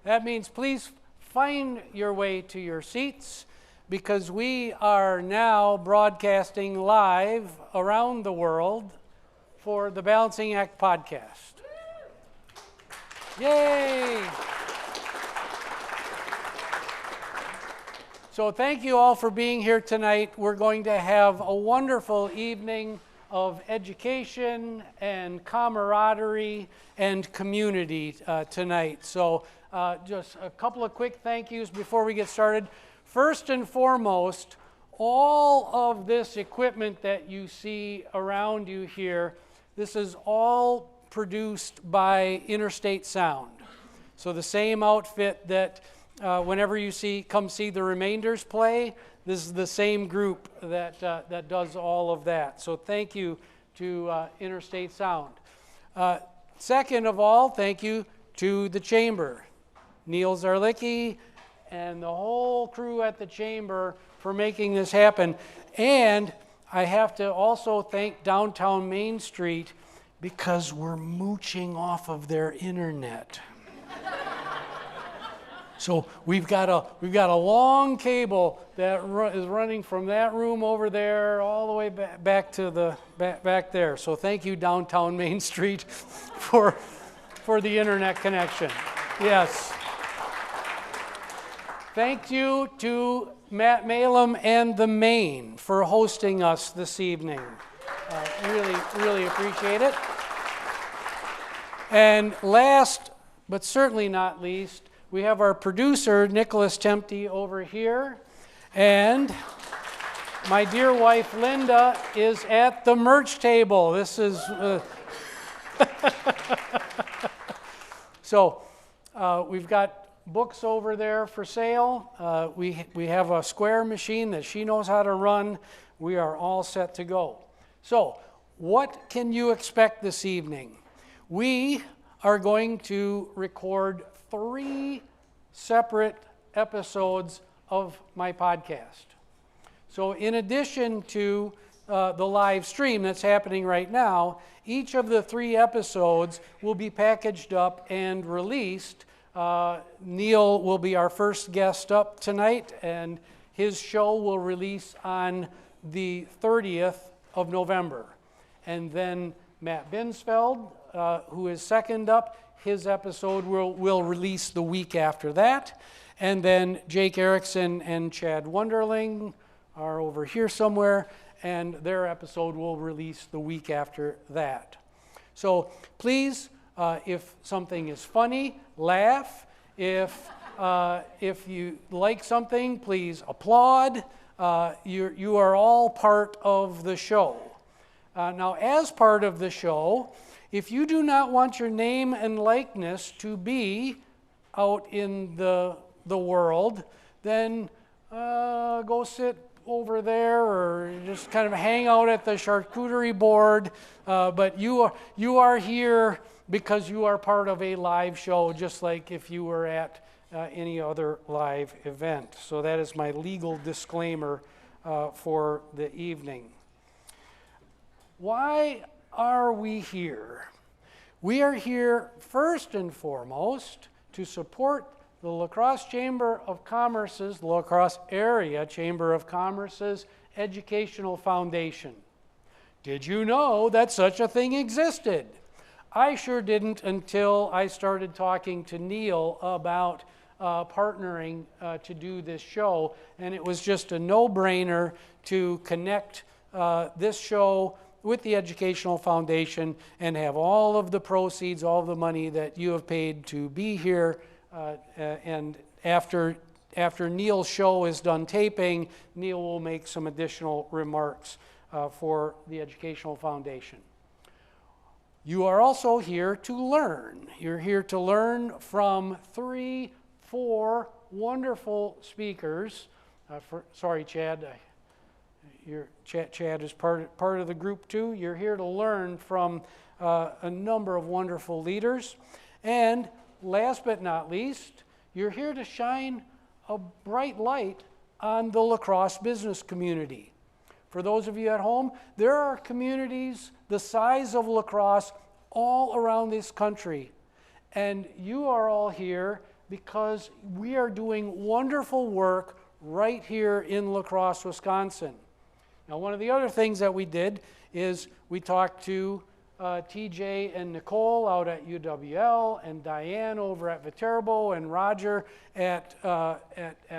That means please find your way to your seats because we are now broadcasting live around the world for the Balancing Act podcast. Yay! So thank you all for being here tonight. We're going to have a wonderful evening of education and camaraderie and community tonight. So just a couple of quick thank yous before we get started. First and foremost, all of this equipment that you see around you here, this is all produced by Interstate Sound. So the same outfit that whenever you come see the Remainders play, this is the same group that does all of that. So thank you to Interstate Sound. Second of all, thank you to the Chamber, Neal, Zygarlicke, and the whole crew at the Chamber for making this happen. And I have to also thank Downtown Main Street because we're mooching off of their internet. So we've got a long cable that is running from that room over there all the way back to back there. So thank you, Downtown Main Street, for the internet connection. Yes. Thank you to Matt Malum and the Maine for hosting us this evening. Really appreciate it. And last, but certainly not least, we have our producer, Nicholas Tempty, over here. And my dear wife, Linda, is at the merch table. This is... So we've got books over there for sale. We have a square machine that she knows how to run. We are all set to go. So what can you expect this evening? We are going to record 3 separate episodes of my podcast. So in addition to the live stream that's happening right now, each of the 3 episodes will be packaged up and released. Neal will be our first guest up tonight, and his show will release on the 30th of November. And then Matt Binsfeld, who is second up, his episode will release the week after that. And then Jake Erickson and Chad Wonderling are over here somewhere, and their episode will release the week after that. So please, if something is funny, laugh. If you like something, please applaud. You are all part of the show. Now, as part of the show, if you do not want your name and likeness to be out in the world, then go sit over there or just kind of hang out at the charcuterie board. But you are here because you are part of a live show, just like if you were at any other live event. So that is my legal disclaimer for the evening. Why are we here? We are here first and foremost to support the La Crosse Chamber of Commerce's, La Crosse Area Chamber of Commerce's Educational Foundation. Did you know that such a thing existed? I sure didn't until I started talking to Neal about partnering to do this show, and it was just a no-brainer to connect this show with the Educational Foundation and have all of the proceeds, all of the money that you have paid to be here. And after Neal's show is done taping, Neal will make some additional remarks for the Educational Foundation. You are also here to learn. You're here to learn from 4 wonderful speakers. Sorry, Chad. Chad is part of the group too. You're here to learn from a number of wonderful leaders. And last but not least, you're here to shine a bright light on the La Crosse business community. For those of you at home, there are communities the size of La Crosse all around this country. And you are all here because we are doing wonderful work right here in La Crosse, Wisconsin. Now, one of the other things that we did is we talked to TJ and Nicole out at UWL, and Diane over at Viterbo, and Roger at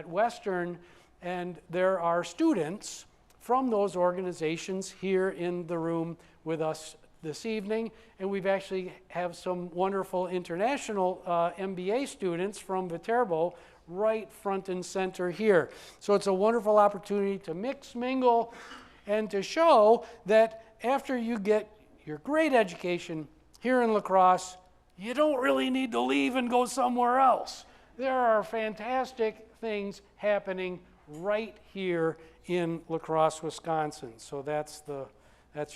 Western, and there are students from those organizations here in the room with us this evening, and we've actually have some wonderful international MBA students from Viterbo right front and center here. So it's a wonderful opportunity to mix, mingle, and to show that after you get your great education here in La Crosse, you don't really need to leave and go somewhere else. There are fantastic things happening right here in La Crosse, Wisconsin. So that's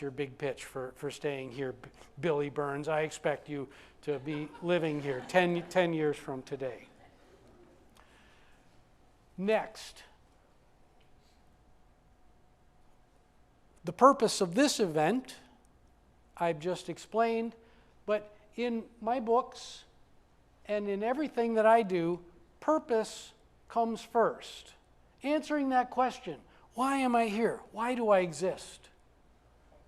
your big pitch for staying here, Billy Burns. I expect you to be living here 10 years from today. Next, the purpose of this event I've just explained, but in my books and in everything that I do, purpose comes first. Answering that question, why am I here? Why do I exist?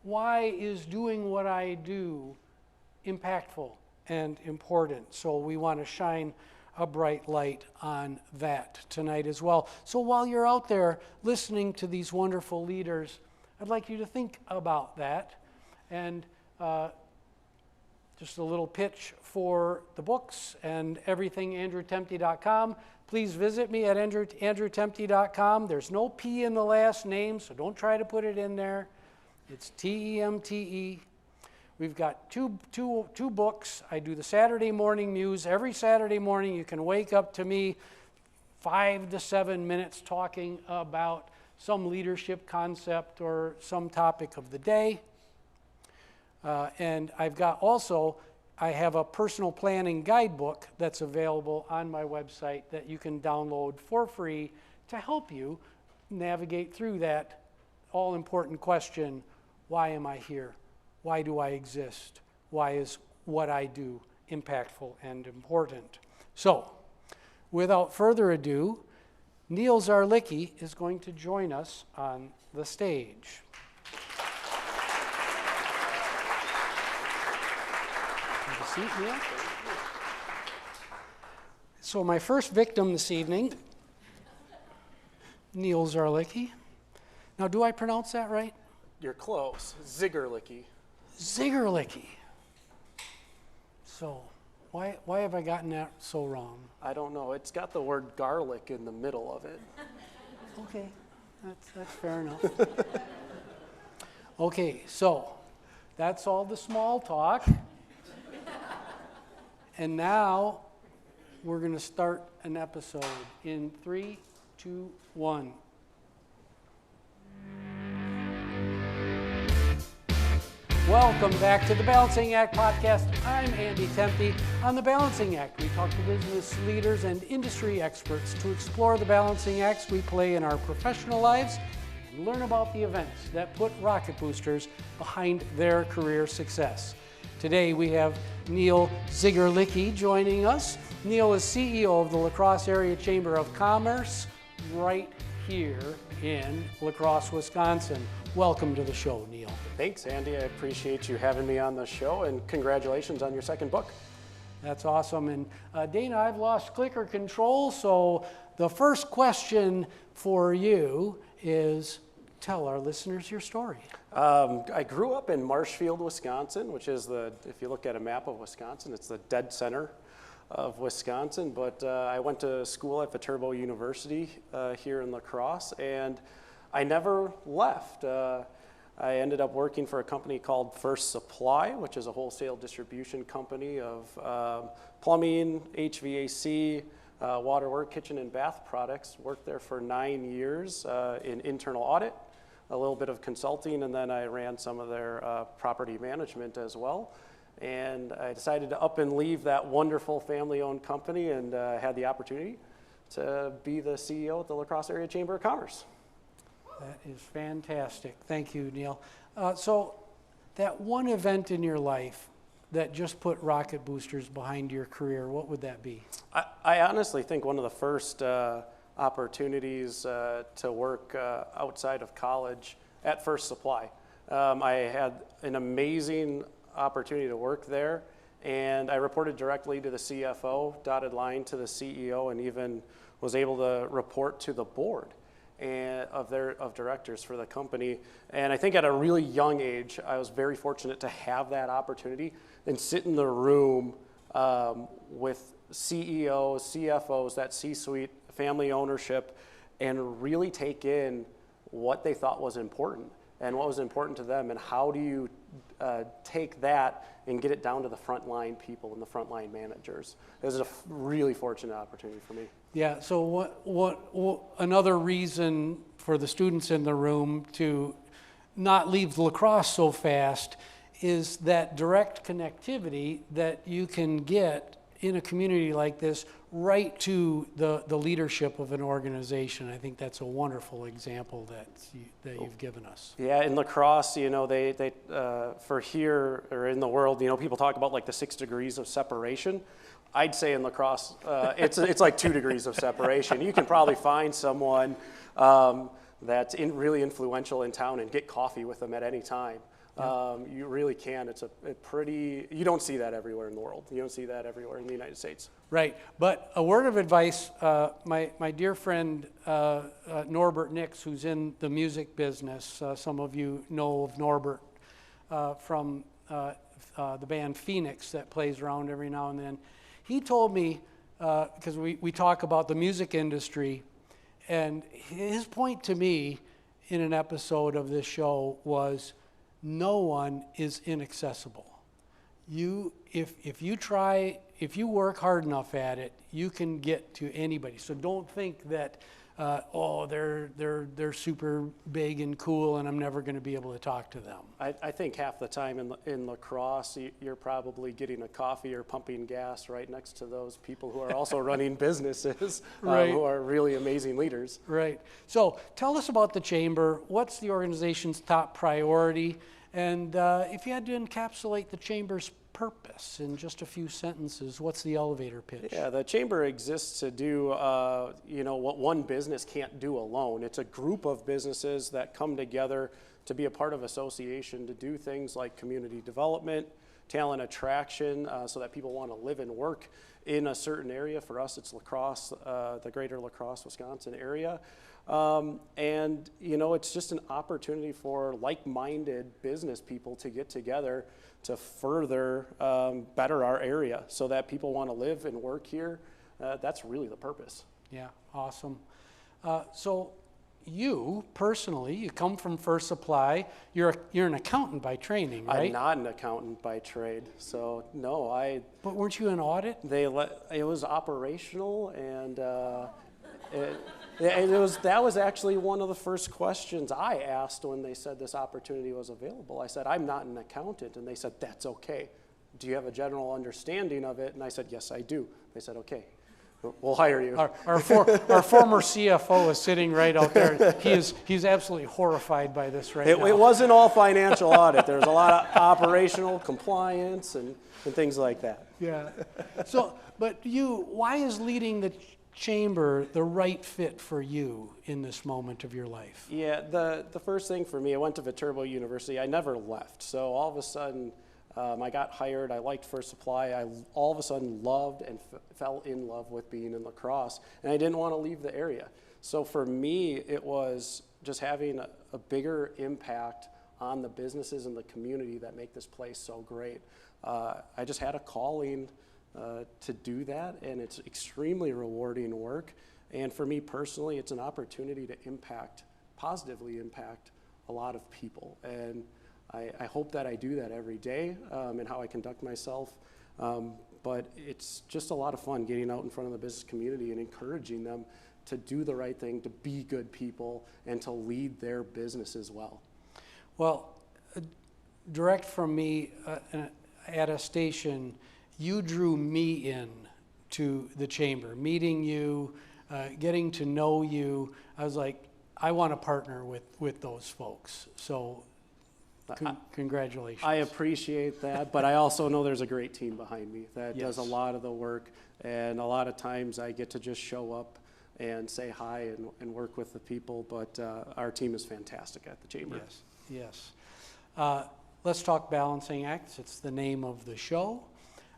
Why is doing what I do impactful and important? So we want to shine a bright light on that tonight as well. So while you're out there listening to these wonderful leaders, I'd like you to think about that. And just a little pitch for the books and everything, andrewtemte.com. Please visit me at andrewtemte.com. There's no P in the last name, so don't try to put it in there. It's Temte. We've got two books. I do the Saturday morning news. Every Saturday morning you can wake up to me 5 to 7 minutes talking about some leadership concept or some topic of the day. And I've got also, I have a personal planning guidebook that's available on my website that you can download for free to help you navigate through that all-important question, why am I here? Why do I exist? Why is what I do impactful and important? So, without further ado, Neal Zygarlicke is going to join us on the stage. Seat, Neal. So my first victim this evening, Neal Zygarlicke. Now, do I pronounce that right? You're close. Zygarlicke. Zygarlicke. So, why have I gotten that so wrong? I don't know. It's got the word garlic in the middle of it. Okay, that's fair enough. Okay, so that's all the small talk. And now we're going to start an episode in 3, 2, 1. Welcome back to the Balancing Act podcast. I'm Andy Temte. On the Balancing Act, we talk to business leaders and industry experts to explore the balancing acts we play in our professional lives and learn about the events that put rocket boosters behind their career success. Today we have Neal Zygarlicke joining us. Neal is CEO of the La Crosse Area Chamber of Commerce right here in La Crosse, Wisconsin. Welcome to the show, Neal. Thanks, Andy. I appreciate you having me on the show, and congratulations on your second book. That's awesome. And Dana, I've lost clicker control, so the first question for you is, tell our listeners your story. I grew up in Marshfield, Wisconsin, which is if you look at a map of Wisconsin, it's the dead center of Wisconsin. But I went to school at Viterbo University here in La Crosse, and I never left. I ended up working for a company called First Supply, which is a wholesale distribution company of plumbing, HVAC, waterwork, kitchen and bath products. Worked there for 9 years in internal audit, a little bit of consulting, and then I ran some of their property management as well. And I decided to up and leave that wonderful family-owned company, and had the opportunity to be the CEO at the La Crosse Area Chamber of Commerce. That is fantastic. Thank you, Neal. So that one event in your life that just put rocket boosters behind your career, what would that be? I honestly think one of the first opportunities to work outside of college at First Supply. I had an amazing opportunity to work there, and I reported directly to the CFO, dotted line to the CEO, and even was able to report to the board of directors for the company. And I think at a really young age, I was very fortunate to have that opportunity and sit in the room with CEOs, CFOs, that C-suite, family ownership, and really take in what they thought was important and what was important to them, and how do you take that and get it down to the frontline people and the frontline managers. It was a really fortunate opportunity for me. Yeah, so what another reason for the students in the room to not leave lacrosse so fast is that direct connectivity that you can get in a community like this right to the leadership of an organization. I think that's a wonderful example that you've given us. Yeah, in lacrosse, you know, they for here or in the world, you know, people talk about like the 6 degrees of separation. I'd say in lacrosse, it's like 2 degrees of separation. You can probably find someone that's really influential in town and get coffee with them at any time. You really can. It's a pretty, you don't see that everywhere in the world. You don't see that everywhere in the United States. Right, but a word of advice, my dear friend Norbert Nix, who's in the music business, some of you know of Norbert from the band Phoenix that plays around every now and then. He told me, because we talk about the music industry, and his point to me in an episode of this show was, no one is inaccessible. If you work hard enough at it, you can get to anybody. So don't think that they're super big and cool and I'm never going to be able to talk to them. I think half the time in lacrosse, you're probably getting a coffee or pumping gas right next to those people who are also running businesses, right. Who are really amazing leaders. Right. So tell us about the Chamber. What's the organization's top priority? And if you had to encapsulate the Chamber's purpose in just a few sentences, what's the elevator pitch? Yeah, the Chamber exists to do what one business can't do alone. It's a group of businesses that come together to be a part of association to do things like community development, talent attraction, so that people want to live and work in a certain area. For us, it's lacrosse, the greater lacrosse, Wisconsin area. And it's just an opportunity for like-minded business people to get together to further better our area so that people want to live and work here. That's really the purpose. Yeah, awesome. So you personally, you come from First Supply. You're an accountant by training, right? I'm not an accountant by trade, so no. But weren't you in audit? It was operational, and that was actually one of the first questions I asked when they said this opportunity was available. I said, I'm not an accountant, and they said, that's okay. Do you have a general understanding of it? And I said, yes, I do. They said, okay, we'll hire you. Our former CFO is sitting right out there. He's absolutely horried by this right now. It wasn't all financial audit. There was a lot of operational compliance and things like that. Yeah. So, but why is leading the Chamber the right fit for you in this moment of your life? Yeah, the first thing for me, I went to Viterbo University. I never left. So all of a sudden, I got hired. I liked First Supply. I all of a sudden loved and fell in love with being in lacrosse, and I didn't want to leave the area. So for me, it was just having a bigger impact on the businesses and the community that make this place so great. I just had a calling to do that, and it's extremely rewarding work. And for me personally, it's an opportunity to positively impact a lot of people. And I hope that I do that every day in how I conduct myself. But it's just a lot of fun getting out in front of the business community and encouraging them to do the right thing, to be good people, and to lead their businesses well. Well, direct from me at a station, you drew me in to the Chamber. Meeting you, getting to know you, I was like, I want to partner with those folks. So Congratulations. I appreciate that, but I also know there's a great team behind me that does a Yes. lot of the work, and a lot of times I get to just show up and say hi and work with the people, but our team is fantastic at the Chamber. Yes, yes. Let's talk balancing acts. It's the name of the show.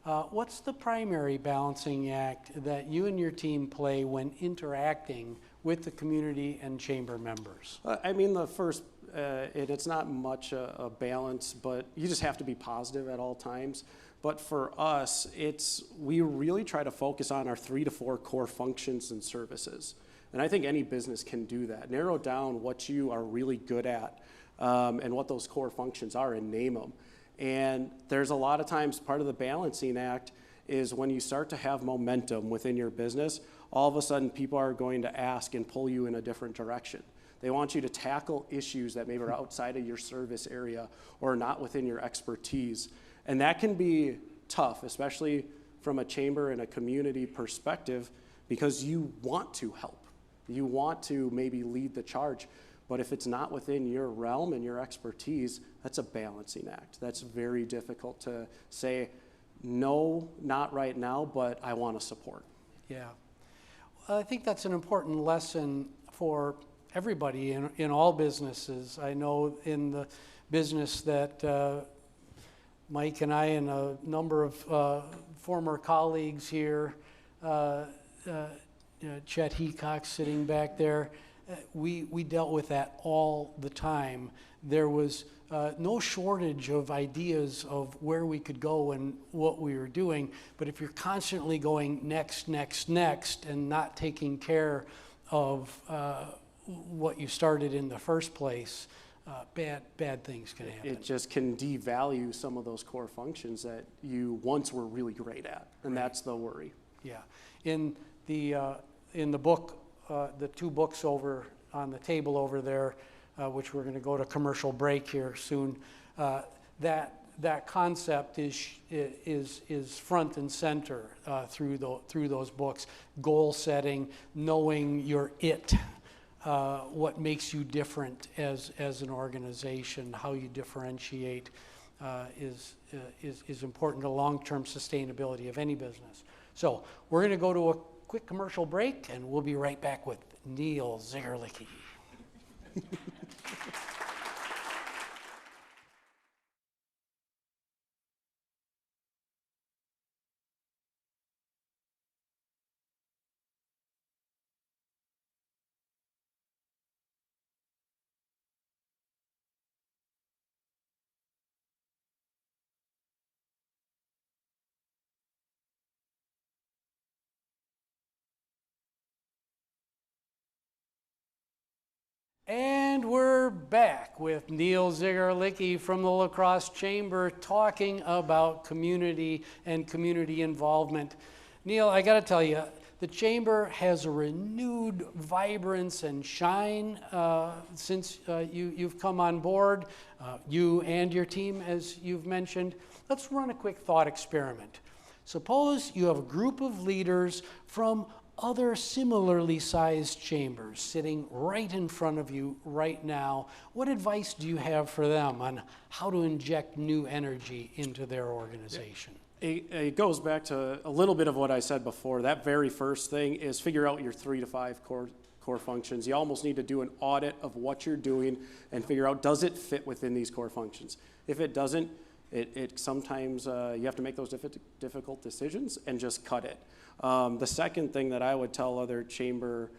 What's the primary balancing act that you and your team play when interacting with the community and chamber members? I mean, the first, and it's not much a balance, but you just have to be positive at all times. But for us, we really try to focus on our 3 to 4 core functions and services. And I think any business can do that. Narrow down what you are really good at and what those core functions are and name them. And there's a lot of times part of the balancing act is when you start to have momentum within your business, all of a sudden people are going to ask and pull you in a different direction. They want you to tackle issues that maybe are outside of your service area or not within your expertise. And that can be tough, especially from a chamber and a community perspective, because you want to help. You want to maybe lead the charge. But if it's not within your realm and your expertise, that's a balancing act. That's very difficult to say, no, not right now, but I want to support. Yeah. Well, I think that's an important lesson for everybody in all businesses. I know in the business that Mike and I and a number of former colleagues here, Chet Heacock sitting back there, we dealt with that all the time. There was no shortage of ideas of where we could go and what we were doing, but if you're constantly going next, and not taking care of what you started in the first place, bad things can happen. It just can devalue some of those core functions that you once were really great at, and that's the worry. Yeah. In the book, the 2 books over on the table over there, which we're going to go to commercial break here soon, that concept is front and center through those books. Goal setting, knowing your what makes you different as an organization, how you differentiate is important to long-term sustainability of any business. So we're going to go to a quick commercial break, and we'll be right back with Neal Zygarlicke. And we're back with Neal Zygarlicke from the La Crosse Chamber talking about community and community involvement. Neal, I got to tell you, the Chamber has a renewed vibrance and shine since you've come on board, you and your team, as you've mentioned. Let's run a quick thought experiment. Suppose you have a group of leaders from other similarly sized chambers sitting right in front of you right now. What advice do you have for them on how to inject new energy into their organization? It goes back to a little bit of what I said before. That very first thing is figure out your 3 to 5 core functions. You almost need to do an audit of what you're doing and figure out, does it fit within these core functions? If it doesn't, it sometimes you have to make those difficult decisions and just cut it. The second thing that I would tell other chamber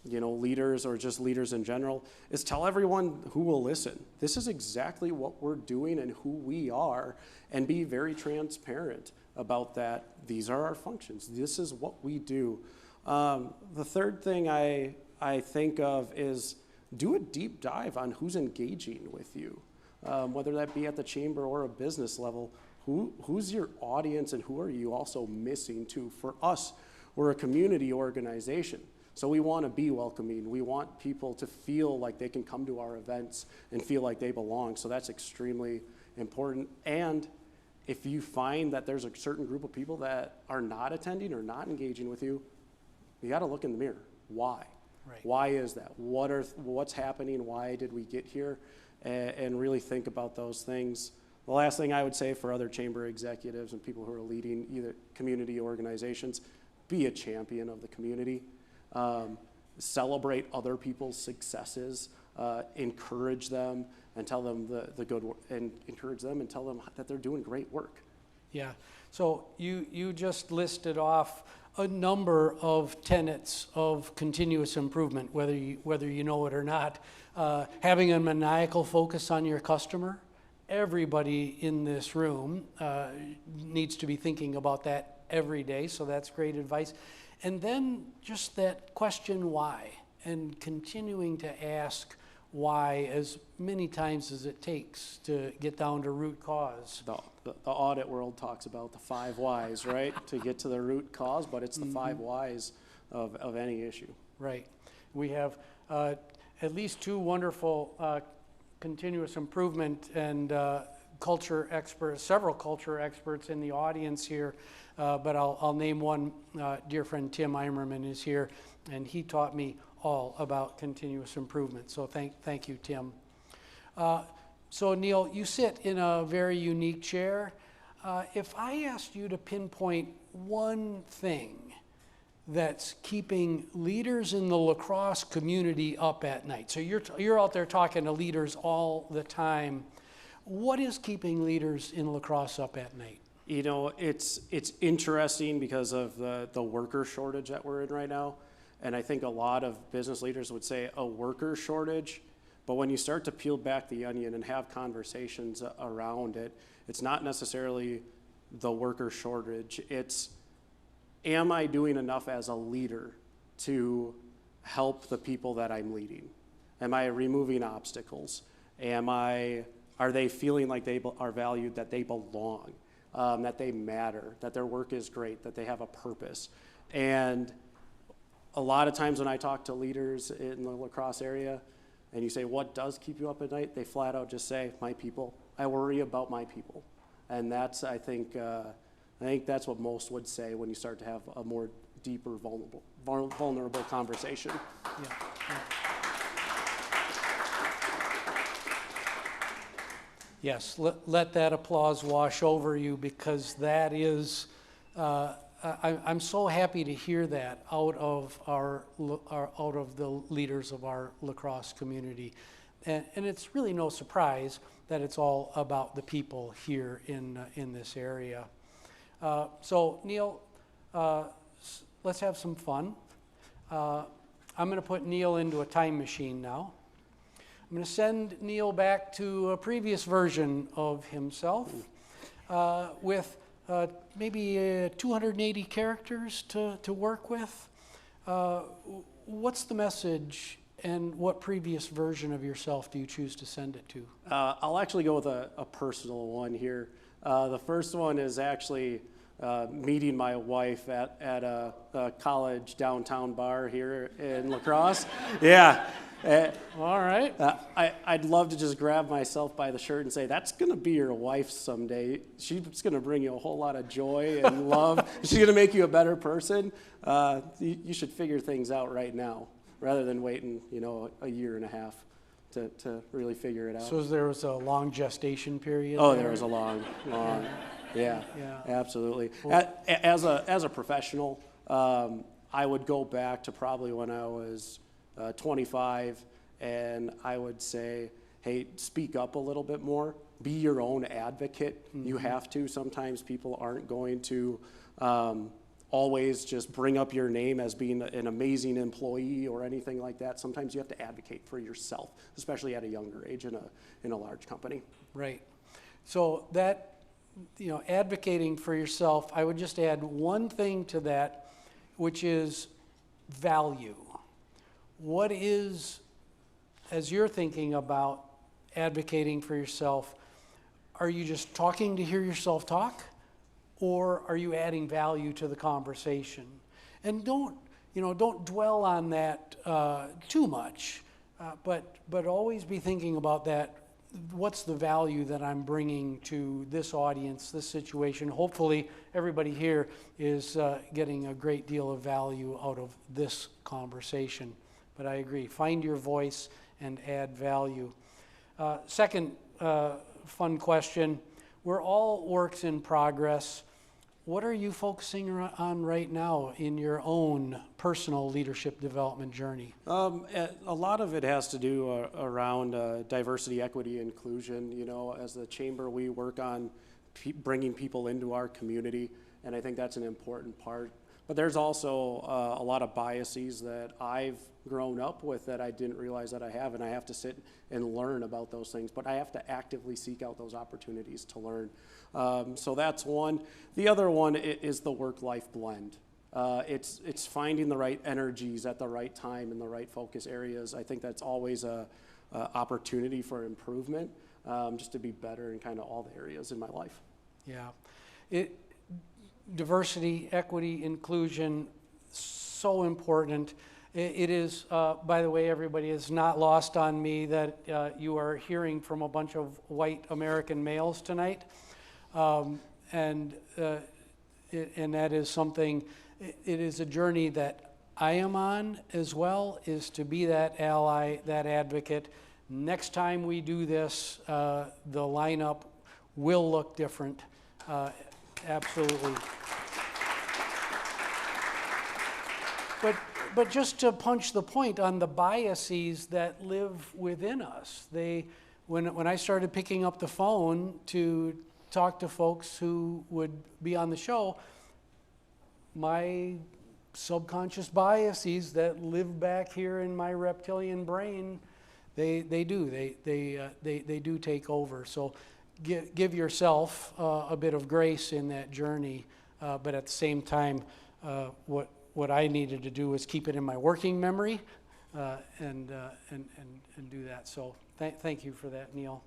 leaders or just leaders in general is tell everyone who will listen. This is exactly what we're doing and who we are, and be very transparent about that. These are our functions. This is what we do. The third thing I think of is do a deep dive on who's engaging with you, whether that be at the chamber or a business level. Who's your audience and who are you also missing too? For us, we're a community organization, so we want to be welcoming. We want people to feel like they can come to our events and feel like they belong, so that's extremely important. And if you find that there's a certain group of people that are not attending or not engaging with you, you got to look in the mirror. Why? Right. Why is that? What's happening? Why did we get here? and really think about those things. The last thing I would say for other chamber executives and people who are leading either community organizations, be a champion of the community. Celebrate other people's successes, encourage them and tell them the good work, and encourage them and tell them that they're doing great work. Yeah, so you just listed off a number of tenets of continuous improvement, whether you know it or not. Having a maniacal focus on your customer. Everybody in this room needs to be thinking about that every day, so that's great advice. And then just that question why, and continuing to ask why as many times as it takes to get down to root cause. The audit world talks about the 5 whys, right? To get to the root cause, but it's the 5 whys of any issue. Right. We have at least 2 wonderful continuous improvement and culture experts, several culture experts in the audience here, but I'll name one. Dear friend Tim Eimerman is here, and he taught me all about continuous improvement. So thank you, Tim. So Neal, you sit in a very unique chair. If I asked you to pinpoint one thing that's keeping leaders in the lacrosse community up at night. So you're out there talking to leaders all the time. What is keeping leaders in lacrosse up at night? You know, it's interesting because of the worker shortage that we're in right now. And I think a lot of business leaders would say a worker shortage, but when you start to peel back the onion and have conversations around it, it's not necessarily the worker shortage. It's, am I doing enough as a leader to help the people that I'm leading? Am I removing obstacles? Are they feeling like they are valued, that they belong, that they matter, that their work is great, that they have a purpose? And a lot of times when I talk to leaders in the lacrosse area and you say, what does keep you up at night? They flat out just say, my people. I worry about my people. And that's, I think that's what most would say when you start to have a more deeper, vulnerable conversation. Yeah. Yes, let that applause wash over you, because that is, I'm so happy to hear that out of the leaders of our lacrosse community, and it's really no surprise that it's all about the people here in this area. So Neal, let's have some fun. I'm going to put Neal into a time machine now. I'm going to send Neal back to a previous version of himself with maybe 280 characters to work with. What's the message, and what previous version of yourself do you choose to send it to? I'll actually go with a personal one here. The first one is actually meeting my wife at a college downtown bar here in La Crosse. Yeah. All right. I'd love to just grab myself by the shirt and say, that's going to be your wife someday. She's going to bring you a whole lot of joy and love. She's going to make you a better person. You should figure things out right now rather than waiting, a year and a half to really figure it out. So there was a long gestation period? Oh, there was a long. Yeah, absolutely. As a professional, I would go back to probably when I was 25, and I would say, hey, speak up a little bit more. Be your own advocate. Mm-hmm. You have to. Sometimes people aren't going to always just bring up your name as being an amazing employee or anything like that. Sometimes you have to advocate for yourself, especially at a younger age in a large company. Right. So that, advocating for yourself, I would just add one thing to that, which is value. What is, as you're thinking about advocating for yourself, are you just talking to hear yourself talk, or are you adding value to the conversation? And don't dwell on that too much, but always be thinking about that. What's the value that I'm bringing to this audience, this situation? Hopefully everybody here is getting a great deal of value out of this conversation. But I agree, find your voice and add value. Second fun question, we're all works in progress. What are you focusing on right now in your own personal leadership development journey? A lot of it has to do around diversity, equity, inclusion. You know, as the chamber, we work on bringing people into our community, and I think that's an important part. But there's also a lot of biases that I've grown up with that I didn't realize that I have, and I have to sit and learn about those things. But I have to actively seek out those opportunities to learn. So that's one. The other one is the work-life blend. It's finding the right energies at the right time in the right focus areas. I think that's always a opportunity for improvement, just to be better in kind of all the areas in my life. Yeah. Diversity, equity, inclusion, so important. It is, by the way, everybody, is not lost on me that you are hearing from a bunch of white American males tonight. And that is something, it is a journey that I am on as well, is to be that ally, that advocate. Next time we do this, the lineup will look different. Absolutely. But just to punch the point on the biases that live within us, when I started picking up the phone to talk to folks who would be on the show, my subconscious biases that live back here in my reptilian brain, they do take over. So give yourself a bit of grace in that journey, but at the same time, what I needed to do was keep it in my working memory and do that. So thank you for that, Neal.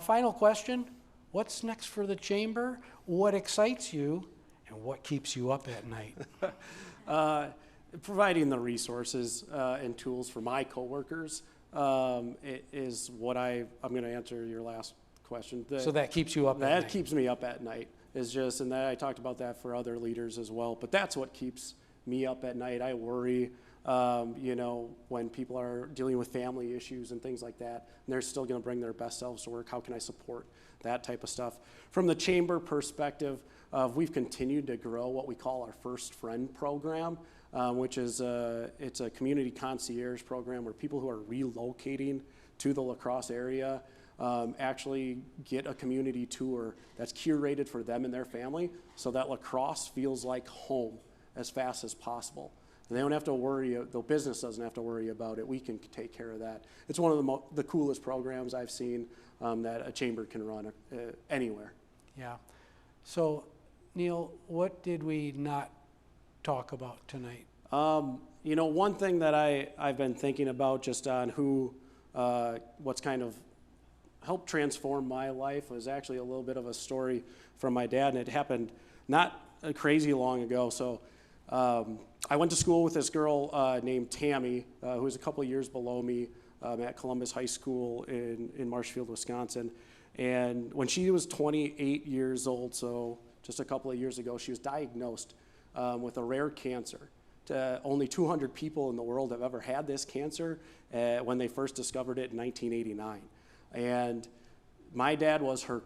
Final question. What's next for the chamber? What excites you, and what keeps you up at night? Providing the resources and tools for my coworkers is what I'm going to answer your last question. So that keeps you up at night? That keeps me up at night. And I talked about that for other leaders as well. But that's what keeps me up at night. I worry, when people are dealing with family issues and things like that, and they're still going to bring their best selves to work. How can I support that type of stuff? From the chamber perspective, we've continued to grow what we call our First Friend program, which is it's a community concierge program where people who are relocating to the La Crosse area actually get a community tour that's curated for them and their family, so that La Crosse feels like home as fast as possible. And they don't have to worry, the business doesn't have to worry about it. We can take care of that. It's one of the coolest programs I've seen that a chamber can run anywhere. Yeah. So, Neal, what did we not talk about tonight? One thing that I've been thinking about just on what's kind of helped transform my life was actually a little bit of a story from my dad, and it happened not crazy long ago. So I went to school with this girl named Tammy, who was a couple of years below me at Columbus High School in Marshfield, Wisconsin. And when she was 28 years old, so just a couple of years ago, she was diagnosed with a rare cancer. Only 200 people in the world have ever had this cancer when they first discovered it in 1989. And my dad was her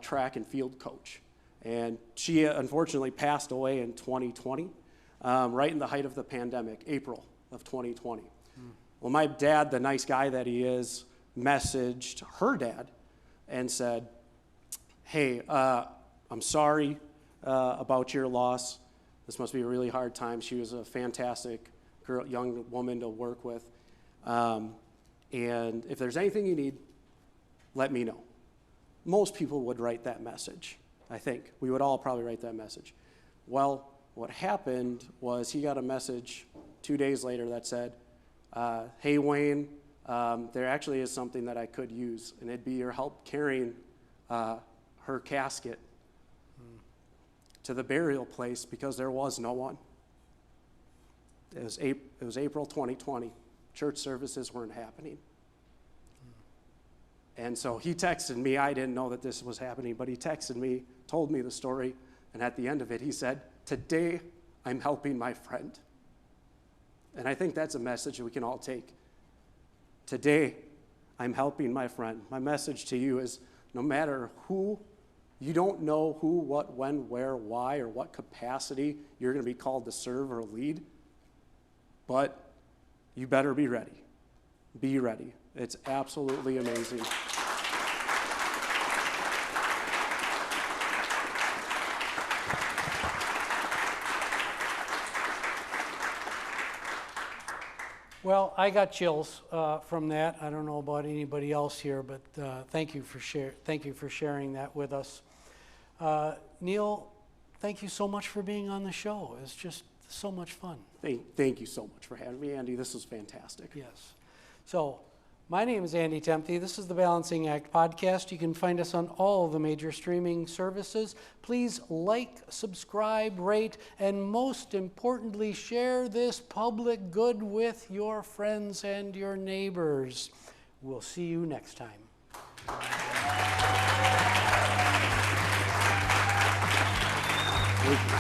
track and field coach. And she unfortunately passed away in 2020. Right in the height of the pandemic, April of 2020. Well, my dad, the nice guy that he is, messaged her dad and said, hey, I'm sorry about your loss. This must be a really hard time. She was a fantastic young woman to work with. And if there's anything you need, let me know. Most people would write that message, I think. We would all probably write that message. Well, what happened was he got a message 2 days later that said, hey, Wayne, there actually is something that I could use, and it'd be your help carrying her casket to the burial place because there was no one. It was April 2020. Church services weren't happening. And so he texted me. I didn't know that this was happening, but he texted me, told me the story, and at the end of it, he said, today, I'm helping my friend. And I think that's a message we can all take. Today, I'm helping my friend. My message to you is no matter who, you don't know who, what, when, where, why, or what capacity you're going to be called to serve or lead, but you better be ready. Be ready. It's absolutely amazing. Well, I got chills from that. I don't know about anybody else here, but thank you for sharing that with us. Neal, thank you so much for being on the show. It's just so much fun. Thank you so much for having me, Andy. This was fantastic. Yes. So, my name is Andy Tempe. This is the Balancing Act podcast. You can find us on all the major streaming services. Please like, subscribe, rate, and most importantly, share this public good with your friends and your neighbors. We'll see you next time. Thank you.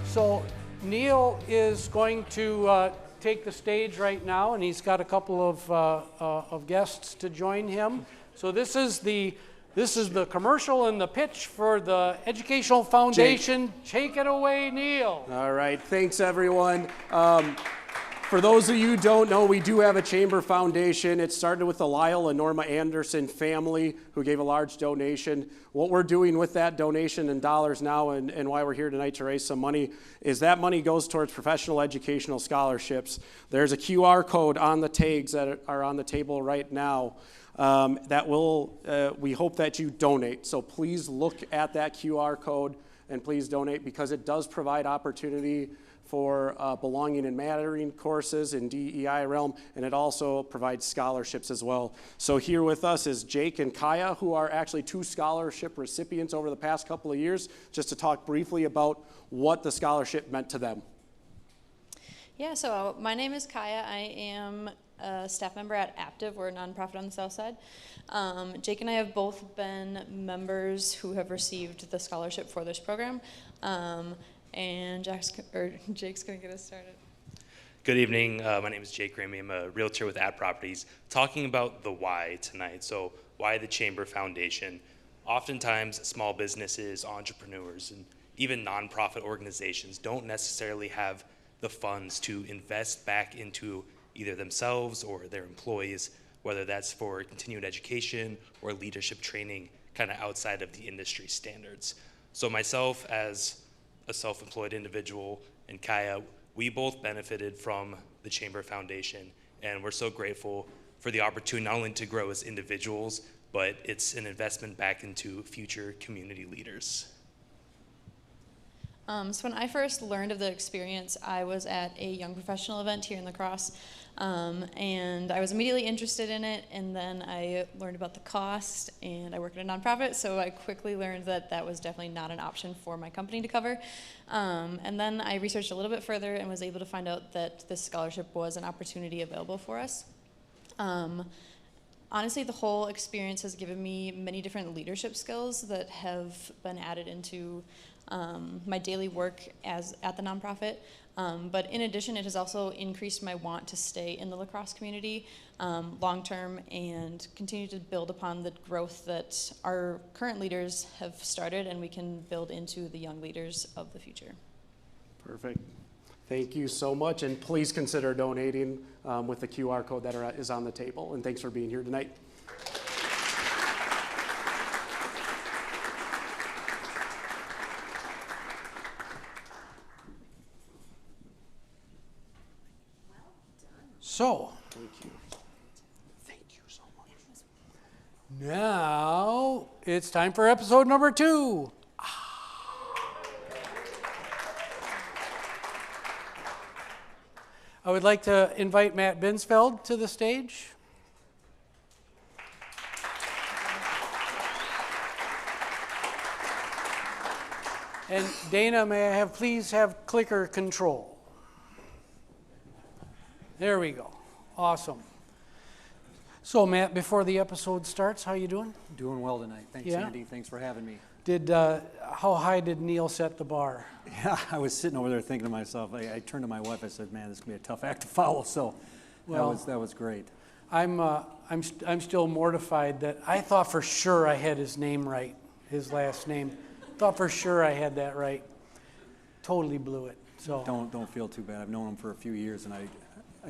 So Neal is going to take the stage right now, and he's got a couple of guests to join him. So this is the commercial and the pitch for the Educational Foundation. Take it away, Neal. All right, thanks everyone. For those of you who don't know, we do have a chamber foundation. It started with the Lyle and Norma Anderson family who gave a large donation. What we're doing with that donation in dollars now and why we're here tonight to raise some money is that money goes towards professional educational scholarships. There's a QR code on the tags that are on the table right now that we hope that you donate. So please look at that QR code and please donate because it does provide opportunity for belonging and mattering courses in DEI realm, and it also provides scholarships as well. So here with us is Jake and Kaya, who are actually 2 scholarship recipients over the past couple of years, just to talk briefly about what the scholarship meant to them. Yeah, so my name is Kaya. I am a staff member at Aptive. We're a nonprofit on the south side. Jake and I have both been members who have received the scholarship for this program. And Jake's going to get us started. Good evening. My name is Jake Ramey. I'm a realtor with App Properties. Talking about the why tonight. So why the Chamber Foundation? Oftentimes, small businesses, entrepreneurs, and even nonprofit organizations don't necessarily have the funds to invest back into either themselves or their employees, whether that's for continued education or leadership training, kind of outside of the industry standards. So myself, as a self-employed individual, and Kaya, we both benefited from the Chamber Foundation, and we're so grateful for the opportunity not only to grow as individuals, but it's an investment back into future community leaders. So when I first learned of the experience, I was at a young professional event here in La Crosse, and I was immediately interested in it, and then I learned about the cost, and I work at a nonprofit, so I quickly learned that that was definitely not an option for my company to cover. And then I researched a little bit further and was able to find out that this scholarship was an opportunity available for us. Honestly, the whole experience has given me many different leadership skills that have been added into my daily work at the nonprofit. But in addition, it has also increased my want to stay in the La Crosse community long-term and continue to build upon the growth that our current leaders have started, and we can build into the young leaders of the future. Perfect. Thank you so much, and please consider donating with the QR code that is on the table. And thanks for being here tonight. So, Thank you. Thank you so much. now it's time for episode number 2. I would like to invite Matt Binsfeld to the stage. And Dana, may I please have clicker control? There we go. Awesome. So Matt, before the episode starts, how you doing? Doing well tonight. Thanks, Yeah? Andy. Thanks for having me. How high did Neal set the bar? Yeah, I was sitting over there thinking to myself, I turned to my wife, I said, man, this is going to be a tough act to follow, so Well, that was great. I'm still mortified that I thought for sure I had his name right, his last name. Thought for sure I had that right. Totally blew it. So Don't feel too bad. I've known him for a few years, and I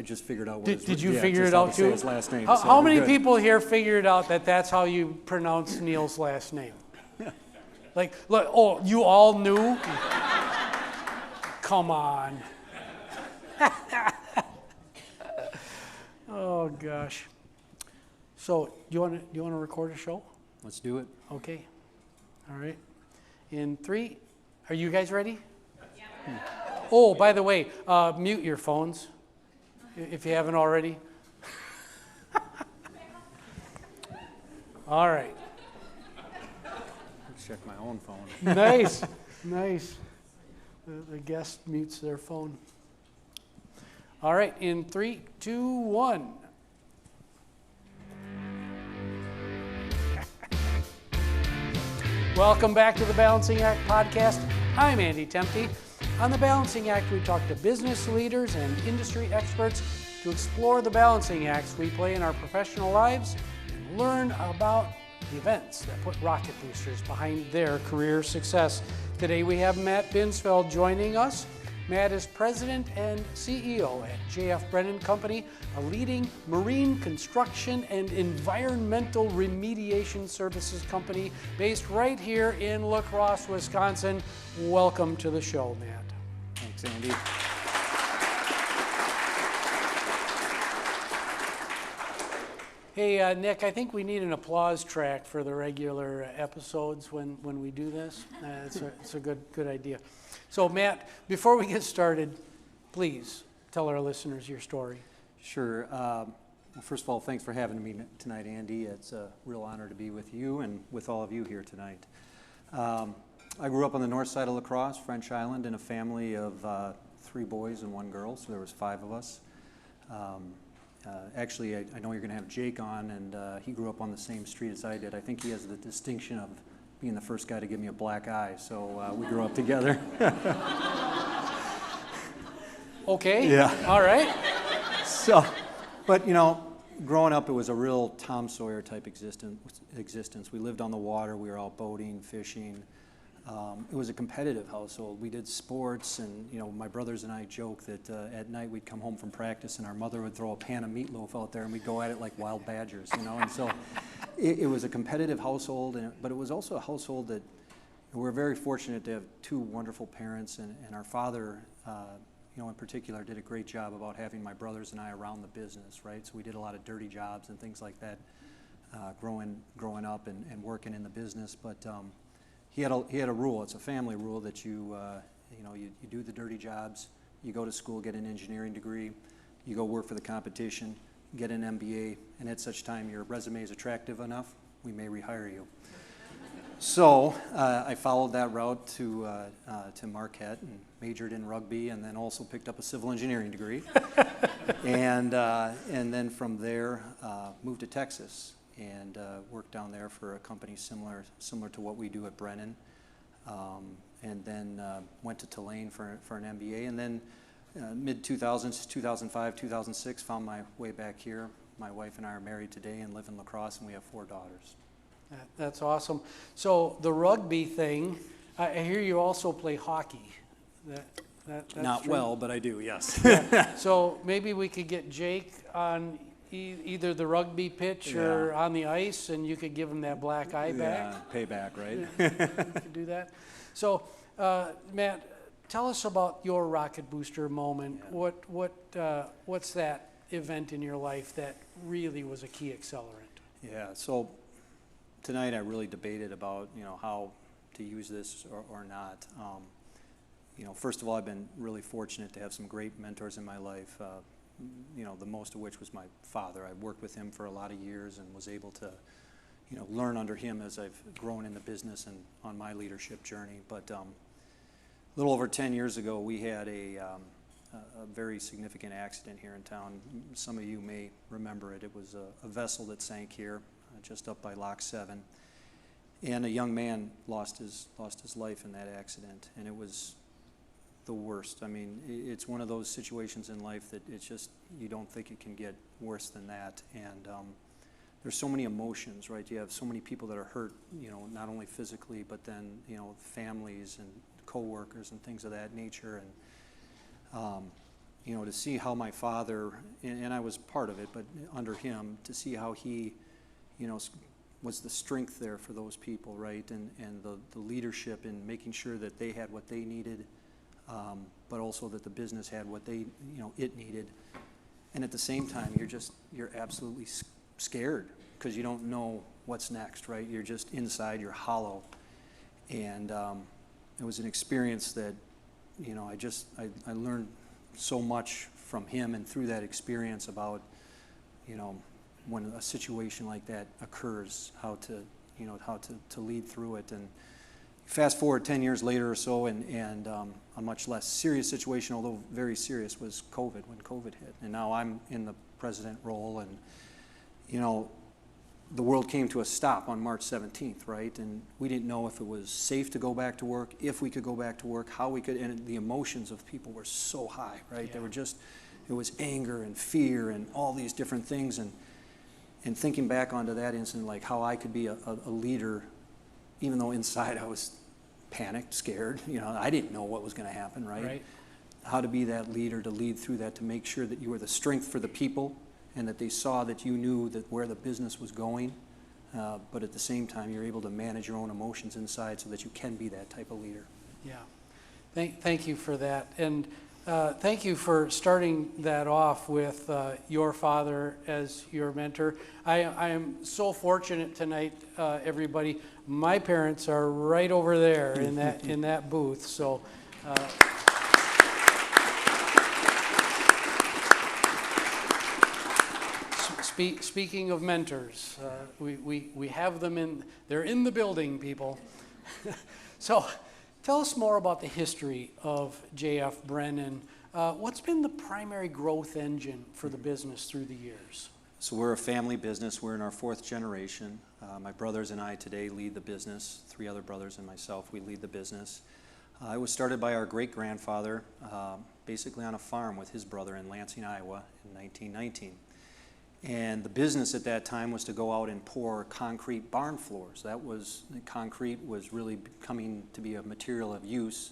just figured out what did you yeah, figure just it how out to say too? his last name. How, so how we're many good. people here figured out that that's how you pronounce Neal's last name? Like, look, oh, you all knew? Come on. Oh gosh. So, do you want to record a show? Let's do it. Okay. All right. In 3, are you guys ready? Yeah. Oh, by the way, mute your phones if you haven't already. All right. Let's check my own phone. Nice, nice. The guest mutes their phone. All right, in 3, 2, 1. Welcome back to the Balancing Act podcast. I'm Andy Tempe. On the Balancing Act, we talk to business leaders and industry experts to explore the balancing acts we play in our professional lives and learn about the events that put rocket boosters behind their career success. Today we have Matt Binsfeld joining us. Matt is president and CEO at JF Brennan Company, a leading marine construction and environmental remediation services company based right here in La Crosse, Wisconsin. Welcome to the show, Matt. Thanks, Andy. Hey, Nick, I think we need an applause track for the regular episodes when we do this. It's a good idea. So, Matt, before we get started, please tell our listeners your story. Sure. Well, first of all, thanks for having me tonight, Andy. It's a real honor to be with you and with all of you here tonight. I grew up on the north side of La Crosse, French Island, in a family of 3 boys and 1 girl, so there was 5 of us. Actually, I know you're going to have Jake on, and he grew up on the same street as I did. I think he has the distinction of being the first guy to give me a black eye, so we grew up together. Okay. Yeah. All right. So, but you know, growing up, it was a real Tom Sawyer type existence. We lived on the water. We were all boating, fishing. It was a competitive household. We did sports, and you know, my brothers and I joke that at night we'd come home from practice, and our mother would throw a pan of meatloaf out there, and we'd go at it like wild badgers, you know. And so, it was a competitive household, but it was also a household that we're very fortunate to have 2 wonderful parents, and our father, you know, in particular, did a great job about having my brothers and I around the business, right? So we did a lot of dirty jobs and things like that, growing up and working in the business, but. He had a rule. It's a family rule that you do the dirty jobs, you go to school, get an engineering degree, you go work for the competition, get an MBA, and at such time your resume is attractive enough, we may rehire you. So I followed that route to Marquette and majored in rugby, and then also picked up a civil engineering degree, and then from there moved to Texas. And worked down there for a company similar to what we do at Brennan, and then went to Tulane for an MBA, and then mid-2000s, 2005, 2006, found my way back here. My wife and I are married today and live in La Crosse, and we have 4 daughters. That's awesome. So the rugby thing, I hear you also play hockey. That's Not true? well, but I do, yes. Yeah. So maybe we could get Jake on either the rugby pitch or on the ice, and you could give him that black eye back. Yeah, payback, right? You could do that. So, Matt, tell us about your rocket booster moment. What's that event in your life that really was a key accelerant? Yeah. So tonight I really debated about how to use this or not. First of all, I've been really fortunate to have some great mentors in my life. The most of which was my father. I worked with him for a lot of years and was able to, learn under him as I've grown in the business and on my leadership journey. But a little over 10 years ago, we had a a very significant accident here in town. Some of you may remember it. It was a vessel that sank here, just up by Lock 7. And a young man lost his life in that accident, and it was the worst. I mean, it's one of those situations in life that it's just, you don't think it can get worse than that. And there's so many emotions, right? You have so many people that are hurt, you know, not only physically, but then, you know, families and coworkers and things of that nature. And you know, to see how my father, and I was part of it, but under him, to see how he, you know, was the strength there for those people, right? And the leadership in making sure that they had what they needed, but also that the business had what they, you know, it needed. And at the same time, you're absolutely scared because you don't know what's next, right? You're just inside, you're hollow. And it was an experience that, you know, I learned so much from him and through that experience about, you know, when a situation like that occurs, how to lead through it. And fast forward 10 years later or so, and a much less serious situation, although very serious, was COVID, when COVID hit. And now I'm in the president role, and, you know, the world came to a stop on March 17th, right? And we didn't know if it was safe to go back to work, if we could go back to work, how we could, and the emotions of people were so high, right? Yeah. They were just, it was anger and fear and all these different things. And thinking back onto that incident, like how I could be a leader, even though inside I was panicked, scared, you know, I didn't know what was going to happen, right? Right. How to be that leader, to lead through that, to make sure that you were the strength for the people and that they saw that you knew that where the business was going, but at the same time you're able to manage your own emotions inside so that you can be that type of leader. Yeah, thank you for that. And thank you for starting that off with your father as your mentor. I am so fortunate tonight, everybody. My parents are right over there in that booth. So. Speaking of mentors, we have them they're in the building, people. So tell us more about the history of J.F. Brennan. What's been the primary growth engine for the business through the years? So we're a family business. We're in our 4th generation. My brothers and I today lead the business. 3 other brothers and myself, we lead the business. It was started by our great-grandfather, basically on a farm with his brother in Lansing, Iowa in 1919. And the business at that time was to go out and pour concrete barn floors. Concrete was really coming to be a material of use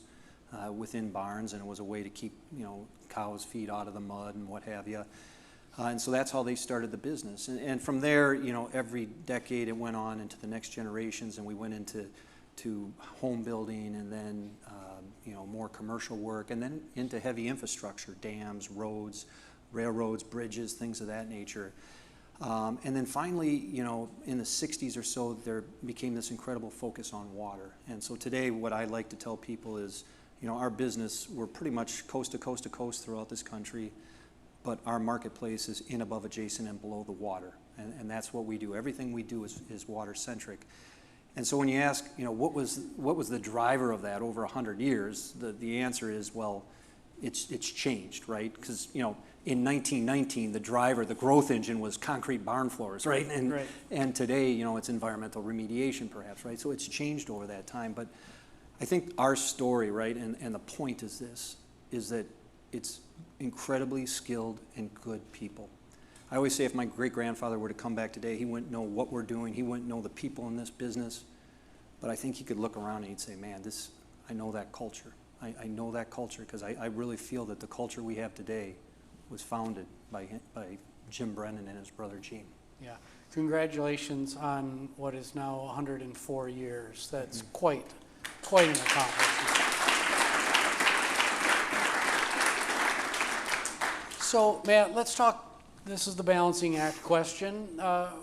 within barns, and it was a way to keep, you know, cows' feet out of the mud and what have you. And so that's how they started the business. And from there, you know, every decade it went on into the next generations, and we went into home building, and then you know, more commercial work, and then into heavy infrastructure, dams, roads, railroads, bridges, things of that nature. And then finally, you know, in the 60s or so, there became this incredible focus on water. And so today, what I like to tell people is, you know, our business, we're pretty much coast to coast to coast throughout this country, but our marketplace is in, above, adjacent, and below the water. And that's what we do. Everything we do is water-centric. And so when you ask, you know, what was the driver of that over 100 years, the answer is, well, it's changed, right? Because, you know, in 1919, the growth engine was concrete barn floors, right? And today, you know, it's environmental remediation, perhaps, right? So it's changed over that time. But I think our story, right, and the point is this, is that it's incredibly skilled and good people. I always say if my great-grandfather were to come back today, he wouldn't know what we're doing. He wouldn't know the people in this business. But I think he could look around and he'd say, man, I know that culture. I know that culture because I really feel that the culture we have today was founded by Jim Brennan and his brother Gene. Yeah, congratulations on what is now 104 years. That's quite an accomplishment. So, Matt, let's talk, this is the balancing act question.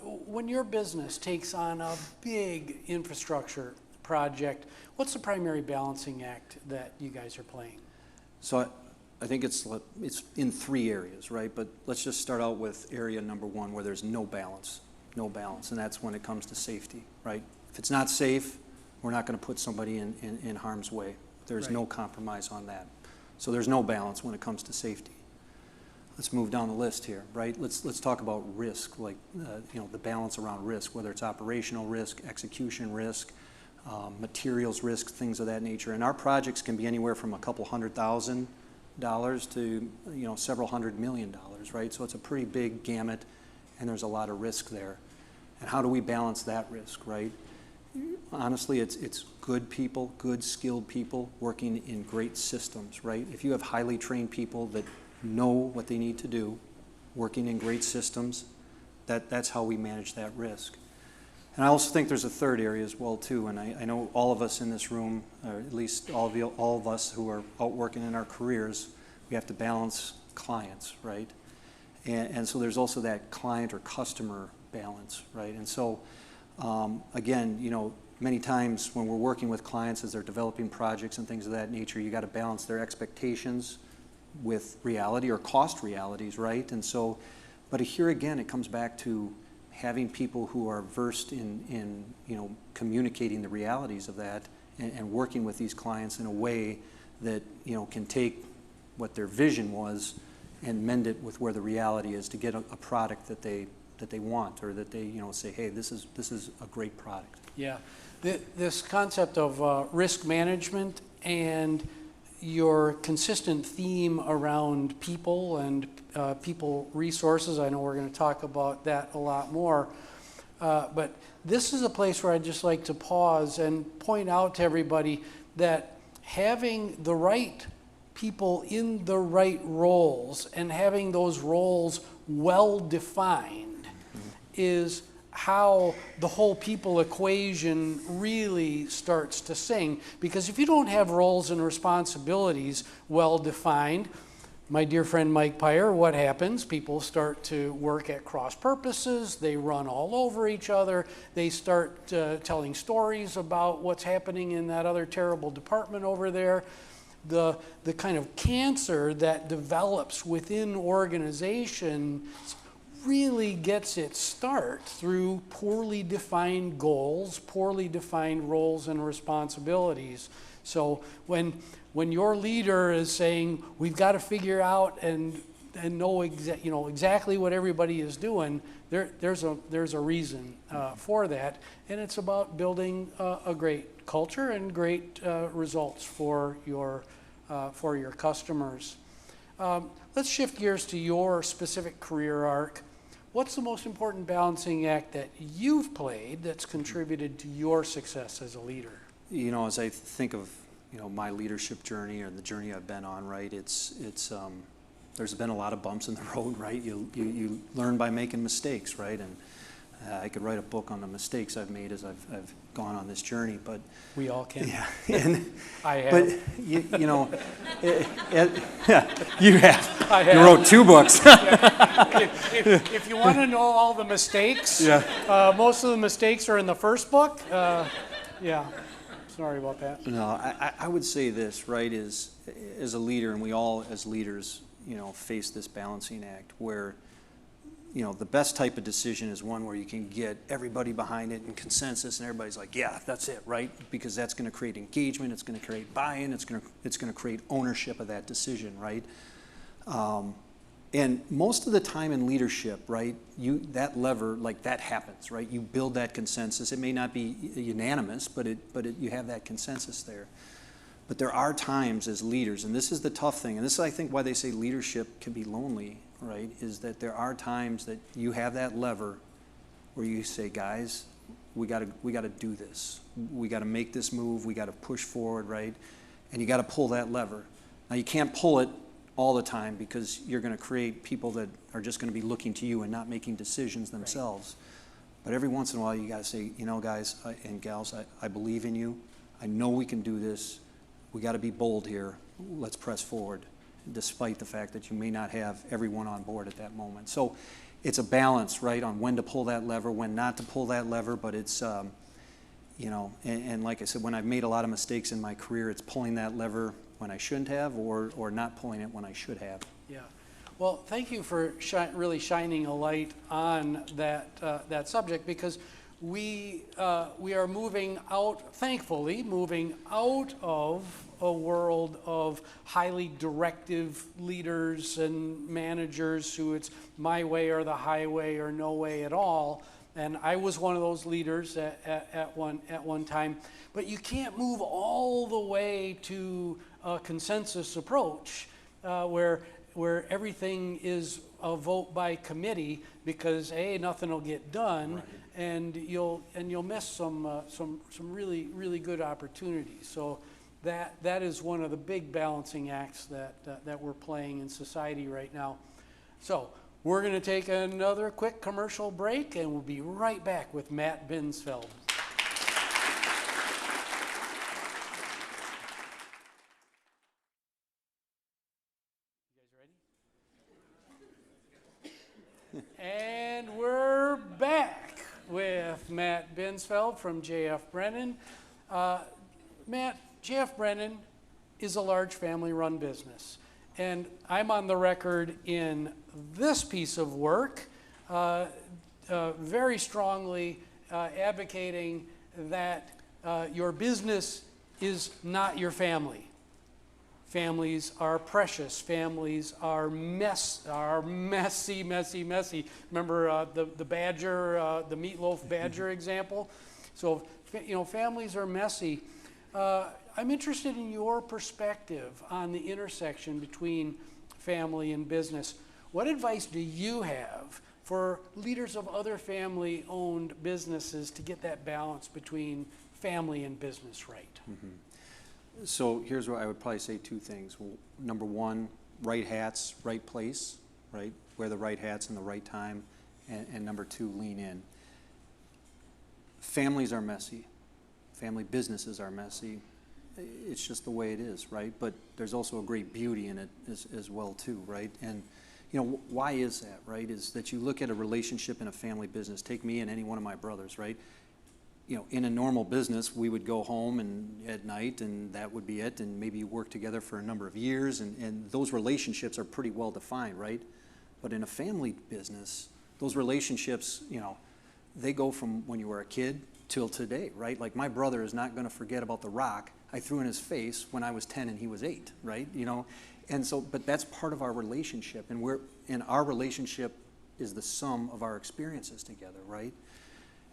When your business takes on a big infrastructure project, what's the primary balancing act that you guys are playing? So I think it's in 3 areas, right? But let's just start out with area number 1 where there's no balance, and that's when it comes to safety, right? If it's not safe, we're not going to put somebody in harm's way. There's no compromise on that. So there's no balance when it comes to safety. Let's move down the list here, right? Let's talk about risk, like the balance around risk, whether it's operational risk, execution risk, materials risk, things of that nature. And our projects can be anywhere from a couple $100,000 to several $100 million, right? So it's a pretty big gamut, and there's a lot of risk there. And how do we balance that risk, right? Honestly, it's good people, good skilled people working in great systems, right? If you have highly trained people that know what they need to do, working in great systems, that's how we manage that risk. And I also think there's a third area as well too, and I know all of us in this room, or at least all of us who are out working in our careers, we have to balance clients, right? And so there's also that client or customer balance, right? And so again, many times when we're working with clients as they're developing projects and things of that nature, you got to balance their expectations with reality or cost realities, right? And so, but here again, it comes back to having people who are versed in communicating the realities of that and working with these clients in a way that can take what their vision was and mend it with where the reality is to get a product that they want, or that they say, hey, this is a great product. Yeah, this concept of risk management and your consistent theme around people and people resources, I know we're going to talk about that a lot more, but this is a place where I'd just like to pause and point out to everybody that having the right people in the right roles and having those roles well defined is how the whole people equation really starts to sing. Because if you don't have roles and responsibilities well defined, my dear friend Mike Pyer, what happens? People start to work at cross purposes, they run all over each other, they start telling stories about what's happening in that other terrible department over there. The kind of cancer that develops within organizations really gets its start through poorly defined goals, poorly defined roles and responsibilities. So when your leader is saying we've got to figure out and know exactly what everybody is doing, there's a reason for that, and it's about building a great culture and great results for your customers. Let's shift gears to your specific career arc. What's the most important balancing act that you've played that's contributed to your success as a leader? As I think of my leadership journey or the journey I've been on, right? It's there's been a lot of bumps in the road, right? You learn by making mistakes, right? And I could write a book on the mistakes I've made as I've gone on this journey, but we all can. Yeah, and, I have. But you have. I have. You wrote 2 books. If you want to know all the mistakes, most of the mistakes are in the first book. Yeah, sorry about that. No, I would say this, right? Is as a leader, and we all as leaders, face this balancing act where. The best type of decision is one where you can get everybody behind it and consensus, and everybody's like, yeah, that's it, right? Because that's going to create engagement, it's going to create buy-in, it's going to create ownership of that decision, right? And most of the time in leadership, right, that lever, like that happens, right? You build that consensus. It may not be unanimous, but you have that consensus there. But there are times as leaders, and this is the tough thing, and this is, I think, why they say leadership can be lonely, right, is that there are times that you have that lever where you say, guys, we got to do this. We got to make this move. We got to push forward, right? And you got to pull that lever. Now, you can't pull it all the time because you're going to create people that are just going to be looking to you and not making decisions themselves. Right. But every once in a while, you got to say, guys and gals, I believe in you. I know we can do this. We got to be bold here. Let's press forward, despite the fact that you may not have everyone on board at that moment. So it's a balance, right, on when to pull that lever, when not to pull that lever, but it's, and like I said, when I've made a lot of mistakes in my career, it's pulling that lever when I shouldn't have or not pulling it when I should have. Yeah. Well, thank you for really shining a light on that subject, because we are moving out, thankfully, moving out of a world of highly directive leaders and managers who it's my way or the highway or no way at all. And I was one of those leaders at one time. But you can't move all the way to a consensus approach where everything is a vote by committee, because nothing will get done. Right. And you'll miss some really good opportunities. So that is one of the big balancing acts that we're playing in society right now. So we're going to take another quick commercial break, and we'll be right back with Matt Binsfeld. You guys ready? And we're back with Matt Binsfeld from JF Brennan. Matt, JF Brennan is a large family-run business, and I'm on the record in this piece of work very strongly advocating that your business is not your family. Families are precious. Families are messy. Remember the badger, the meatloaf badger example? So, families are messy. I'm interested in your perspective on the intersection between family and business. What advice do you have for leaders of other family-owned businesses to get that balance between family and business right? Mm-hmm. So here's what I would probably say: two things. Well, number one, right hats, right place, right? Wear the right hats in the right time. And number two, lean in. Families are messy. Family businesses are messy. It's just the way it is, right? But there's also a great beauty in it as well too, right? And why is that, right? Is that you look at a relationship in a family business. Take me and any one of my brothers, right? In a normal business, we would go home and at night, and that would be it, and maybe you work together for a number of years, and those relationships are pretty well defined, right? But in a family business, those relationships, they go from when you were a kid till today, right? Like, my brother is not going to forget about the rock I threw in his face when I was 10 and he was 8, right? And so, but that's part of our relationship, and our relationship is the sum of our experiences together, right?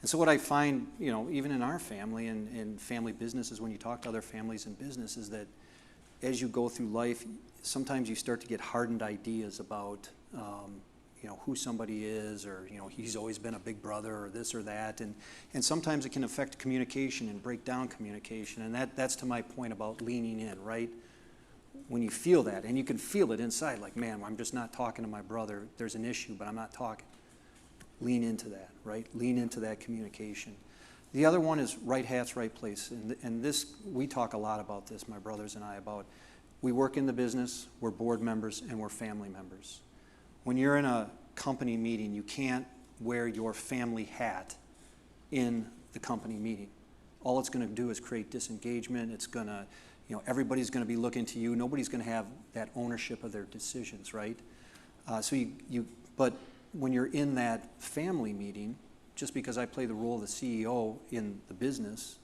And so what I find, even in our family and family businesses, when you talk to other families and businesses, that as you go through life, sometimes you start to get hardened ideas about, who somebody is, or, he's always been a big brother, or this or that. And sometimes it can affect communication and break down communication. And that's to my point about leaning in, right? When you feel that, and you can feel it inside, like, man, I'm just not talking to my brother. There's an issue, but I'm not talking. Lean into that, right? Lean into that communication. The other one is right hats, right place. And this, we talk a lot about this, my brothers and I, about we work in the business, we're board members, and we're family members. When you're in a company meeting, you can't wear your family hat in the company meeting. All it's going to do is create disengagement. It's going to, everybody's going to be looking to you. Nobody's going to have that ownership of their decisions, right? But when you're in that family meeting, just because I play the role of the CEO in the business,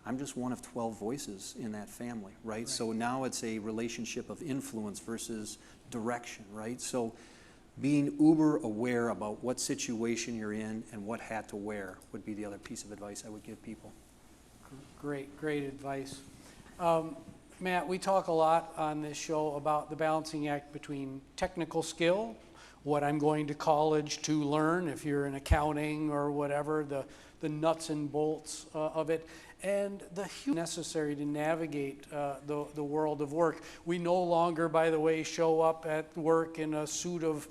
I'm just one of 12 voices in that family, right? So now it's a relationship of influence versus direction, right? So being uber aware about what situation you're in and what hat to wear would be the other piece of advice I would give people. Great advice. Matt, we talk a lot on this show about the balancing act between technical skill, what I'm going to college to learn, if you're in accounting or whatever, the nuts and bolts of it, and the human necessary to navigate the world of work. We no longer, by the way, show up at work in a suit of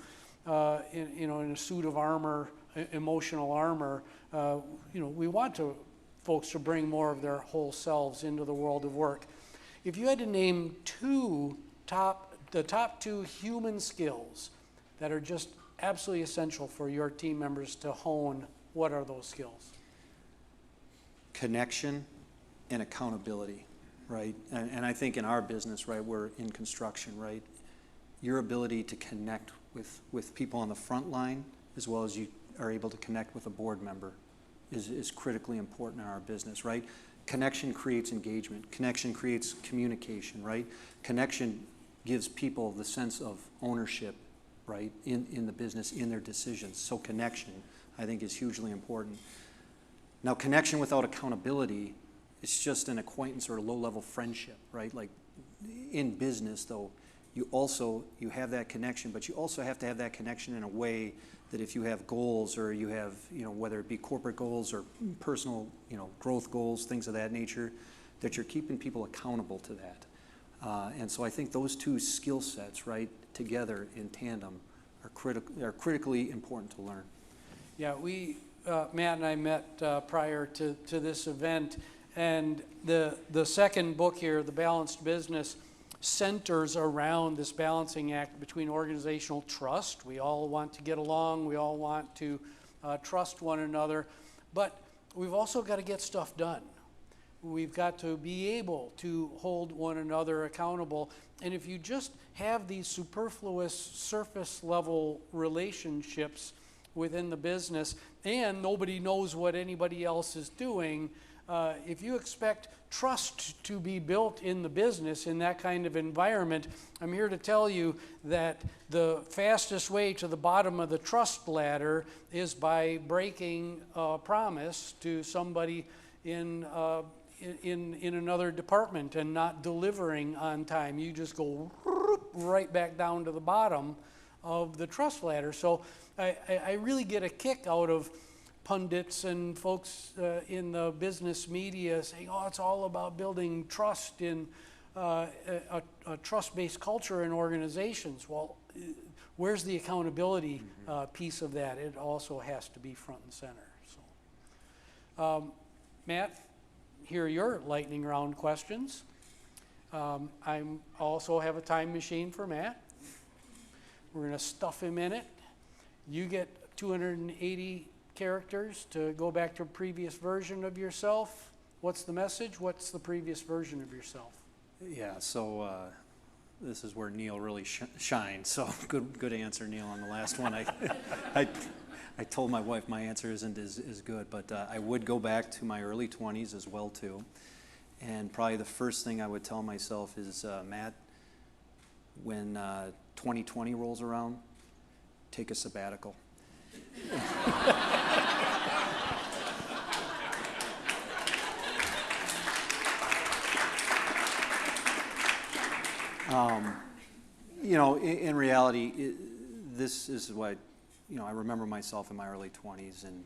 in a suit of armor, emotional armor. We want folks to bring more of their whole selves into the world of work. If you had to name the top two human skills that are just absolutely essential for your team members to hone, what are those skills? Connection and accountability, right? And I think in our business, right, we're in construction, right? Your ability to connect with people on the front line, as well as you are able to connect with a board member, is critically important in our business, right? Connection creates engagement. Connection creates communication, right? Connection gives people the sense of ownership, right, in the business, in their decisions. So connection, I think, is hugely important. Now, connection without accountability, it's just an acquaintance or a low-level friendship, right? Like in business, though, you have that connection, but you also have to have that connection in a way that if you have goals, or you have, whether it be corporate goals or personal, growth goals, things of that nature, that you're keeping people accountable to that. And so I think those two skill sets, right, together in tandem are critically important to learn. Yeah, Matt and I met prior to this event, and the second book here, The Balanced Business, centers around this balancing act between organizational trust. We all want to get along, we all want to trust one another, but we've also got to get stuff done. We've got to be able to hold one another accountable. And if you just have these superfluous surface level relationships within the business and nobody knows what anybody else is doing, if you expect trust to be built in the business in that kind of environment, I'm here to tell you that the fastest way to the bottom of the trust ladder is by breaking a promise to somebody in another department and not delivering on time. You just go right back down to the bottom of the trust ladder. So I really get a kick out of pundits and folks in the business media saying, oh, it's all about building trust in a trust-based culture in organizations. Well, where's the accountability piece of that? It also has to be front and center. So, Matt, here are your lightning round questions. I also have a time machine for Matt. We're going to stuff him in it. You get 280 characters to go back to a previous version of yourself. What's the message? What's the previous version of yourself? Yeah, so this is where Neal really shines. So good answer, Neal, on the last one. I told my wife my answer isn't as good, but I would go back to my early 20s as well, too. And probably the first thing I would tell myself is, Matt, when 2020 rolls around, take a sabbatical. In reality, this is what, I remember myself in my early 20s, and,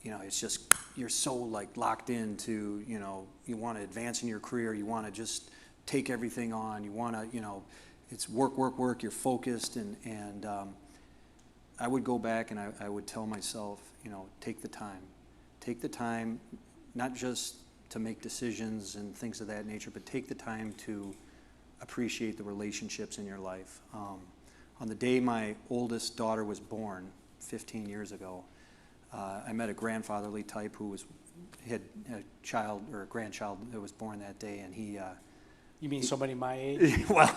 it's just, you're so like locked into, you want to advance in your career, you want to just take everything on, you want to, it's work, you're focused, and I would go back and I would tell myself, take the time, not just to make decisions and things of that nature, but take the time to appreciate the relationships in your life. On the day my oldest daughter was born, 15 years ago, I met a grandfatherly type who had a child or a grandchild that was born that day, and he... You mean somebody my age? Well,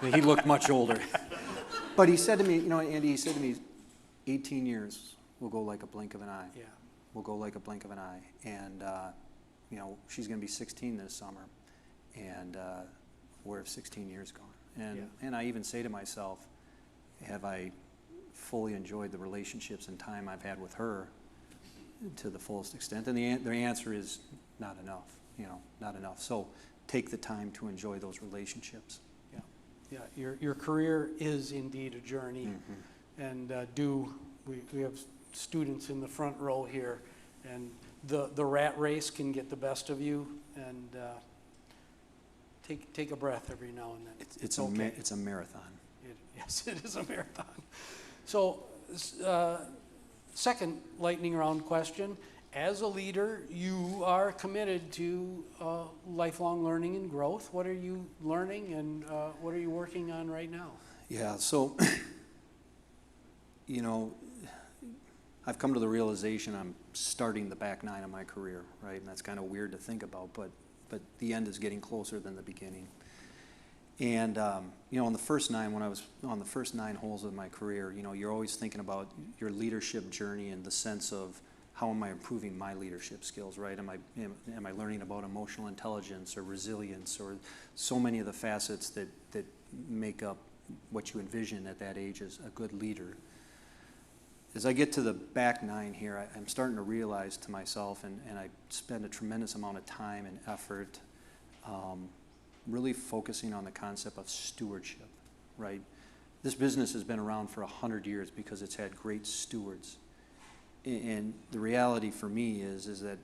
he looked much older. But he said to me, Andy, he said to me, 18 years will go like a blink of an eye. Yeah. Will go like a blink of an eye. And, she's going to be 16 this summer. And where have 16 years gone? And I even say to myself, have I fully enjoyed the relationships and time I've had with her to the fullest extent? And the answer is not enough, not enough. So take the time to enjoy those relationships. Yeah, your career is indeed a journey, and we have students in the front row here, and the rat race can get the best of you, and take a breath every now and then. It's a marathon. Yes, it is a marathon. So, second lightning round question. As a leader, you are committed to lifelong learning and growth. What are you learning, and what are you working on right now? Yeah, so, I've come to the realization I'm starting the back nine of my career, right? And that's kind of weird to think about, but the end is getting closer than the beginning. And, on the first nine, when I was on the first 9 holes of my career, you're always thinking about your leadership journey in the sense of how am I improving my leadership skills, right? Am I learning about emotional intelligence or resilience or so many of the facets that make up what you envision at that age as a good leader? As I get to the back nine here, I'm starting to realize to myself, and I spend a tremendous amount of time and effort really focusing on the concept of stewardship, right? This business has been around for 100 years because it's had great stewards. And the reality for me is that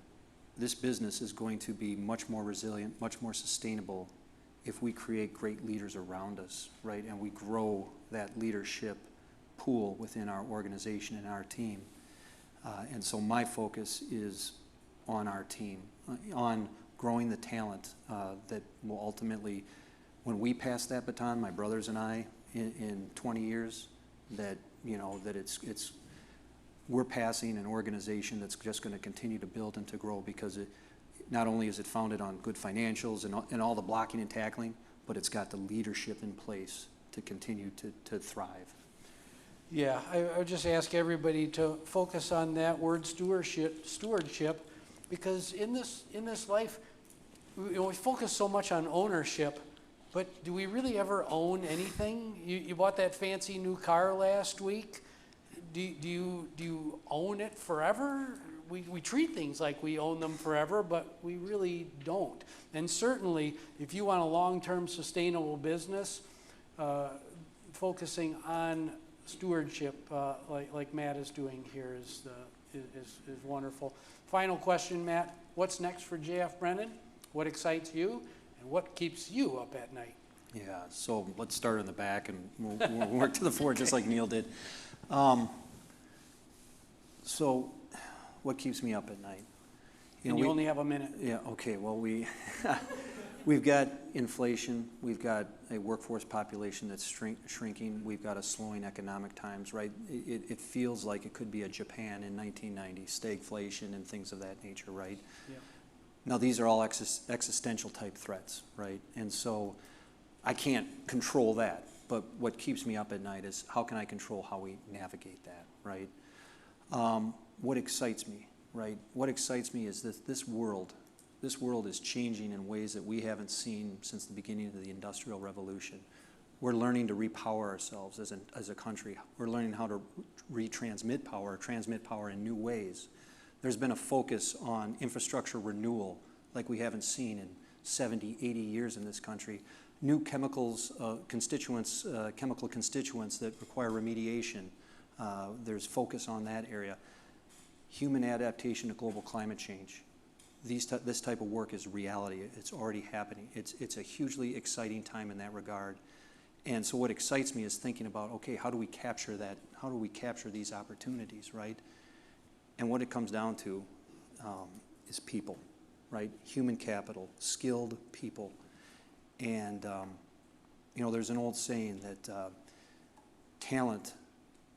this business is going to be much more resilient, much more sustainable if we create great leaders around us, right? And we grow that leadership pool within our organization and our team. And so my focus is on our team, on growing the talent that will ultimately, when we pass that baton, my brothers and I, in 20 years, that, you know, that we're passing an organization that's just going to continue to build and to grow, because not only is it founded on good financials and all the blocking and tackling, but it's got the leadership in place to continue to thrive. Yeah, I would just ask everybody to focus on that word stewardship, because in this life, we focus so much on ownership, but do we really ever own anything? You bought that fancy new car last week. Do you own it forever? We treat things like we own them forever, but we really don't. And certainly, if you want a long-term sustainable business, focusing on stewardship, like Matt is doing here, is wonderful. Final question, Matt. What's next for JF Brennan? What excites you, and what keeps you up at night? Yeah, so let's start in the back, and we'll work to the forward, just like Neal did. So what keeps me up at night? And you only have a minute. Yeah, okay, well, we've got inflation, we've got a workforce population that's shrinking, we've got a slowing economic times, right? It feels like it could be a Japan in 1990, stagflation and things of that nature, right? Yeah. Now, these are all existential type threats, right? And so I can't control that, but what keeps me up at night is how can I control how we navigate that, right? What excites me, right? What excites me is this world is changing in ways that we haven't seen since the beginning of the Industrial Revolution. We're learning to repower ourselves as a country. We're learning how to transmit power in new ways. There's been a focus on infrastructure renewal like we haven't seen in 70, 80 years in this country. New chemical constituents that require remediation. There's focus on that area. Human adaptation to global climate change. This type of work is reality. It's already happening. It's a hugely exciting time in that regard. And so what excites me is thinking about, okay, how do we capture that? How do we capture these opportunities, right? And what it comes down to is people, right? Human capital, skilled people. And, there's an old saying that talent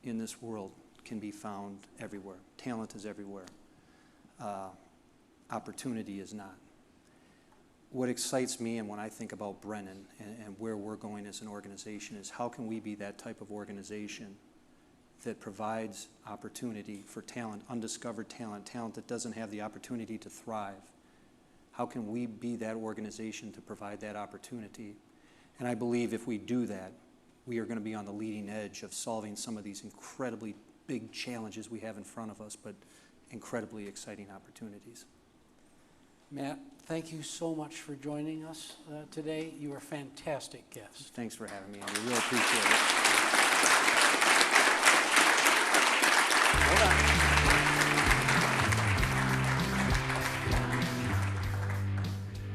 in this world can be found everywhere. Talent is everywhere. Opportunity is not. What excites me, and when I think about Brennan and where we're going as an organization, is how can we be that type of organization that provides opportunity for talent, undiscovered talent that doesn't have the opportunity to thrive. How can we be that organization to provide that opportunity? And I believe if we do that, we are going to be on the leading edge of solving some of these incredibly big challenges we have in front of us, but incredibly exciting opportunities. Matt, thank you so much for joining us today. You are a fantastic guest. Thanks for having me, and we really appreciate it. Hold on.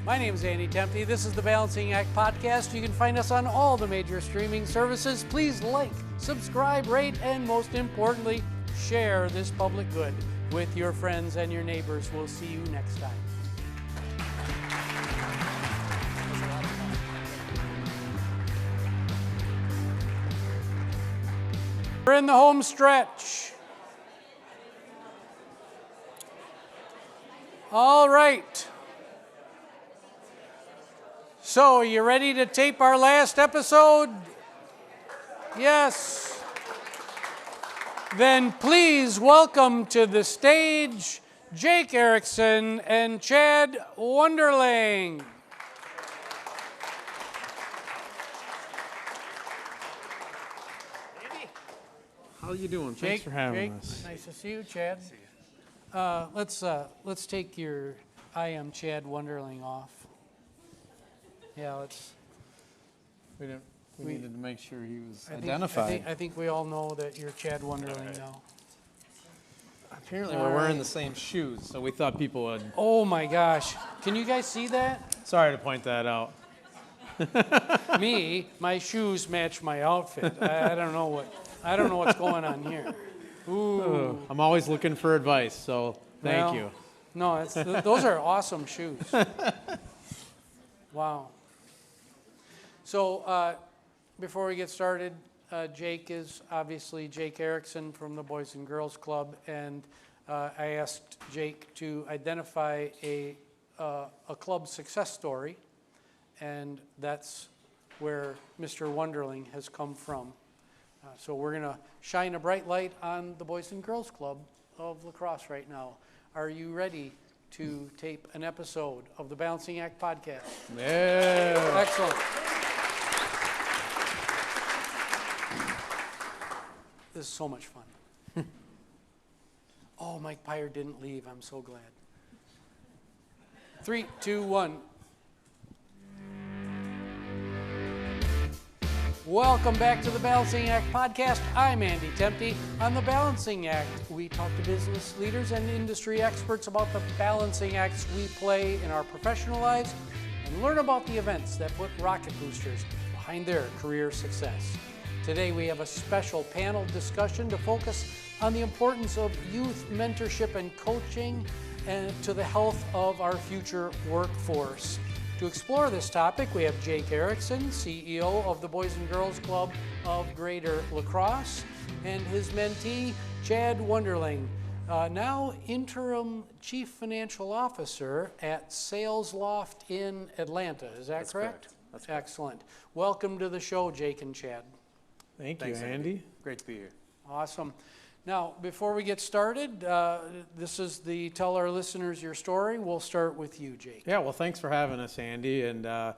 My name is Andy Tempe. This is the Balancing Act Podcast. You can find us on all the major streaming services. Please like, subscribe, rate, and most importantly, share this public good with your friends and your neighbors. We'll see you next time. We're in the home stretch. All right. So, are you ready to tape our last episode? Yes. Then please welcome to the stage Jake Erickson and Chad Wonderling. How you doing? Jake, Thanks for having Jake, us. nice to see you, Chad. Let's take your "I am Chad Wonderling" off. Yeah, let's. We needed to make sure he was I identified. think we all know that you're Chad Wonderling now. Apparently, we're wearing the same shoes, so we thought people would. Oh my gosh! Can you guys see that? Sorry to point that out. My shoes match my outfit. I don't know what's going on here. Ooh. I'm always looking for advice, so thank you. No, those are awesome shoes. Wow. So before we get started, Jake is obviously Jake Erickson from the Boys and Girls Club, and I asked Jake to identify a club success story, and that's where Mr. Wonderling has come from. So we're going to shine a bright light on the Boys and Girls Club of La Crosse right now. Are you ready to tape an episode of the Balancing Act podcast? Yeah. Excellent. This is so much fun. Oh, Mike Pyre didn't leave. I'm so glad. 3, 2, 1. Welcome back to the Balancing Act podcast. I'm Andy Tempe. On the Balancing Act, we talk to business leaders and industry experts about the balancing acts we play in our professional lives and learn about the events that put rocket boosters behind their career success. Today we have a special panel discussion to focus on the importance of youth mentorship and coaching and to the health of our future workforce. To explore this topic, we have Jake Erickson, CEO of the Boys and Girls Club of Greater La Crosse, and his mentee, Chad Wonderling, now interim Chief Financial Officer at Salesloft in Atlanta. Is that correct? That's correct. Excellent. Welcome to the show, Jake and Chad. Thanks, Andy. Great to be here. Awesome. Now, before we get started, this is the Tell Our Listeners Your Story. We'll start with you, Jake. Yeah, well, thanks for having us, Andy. And, I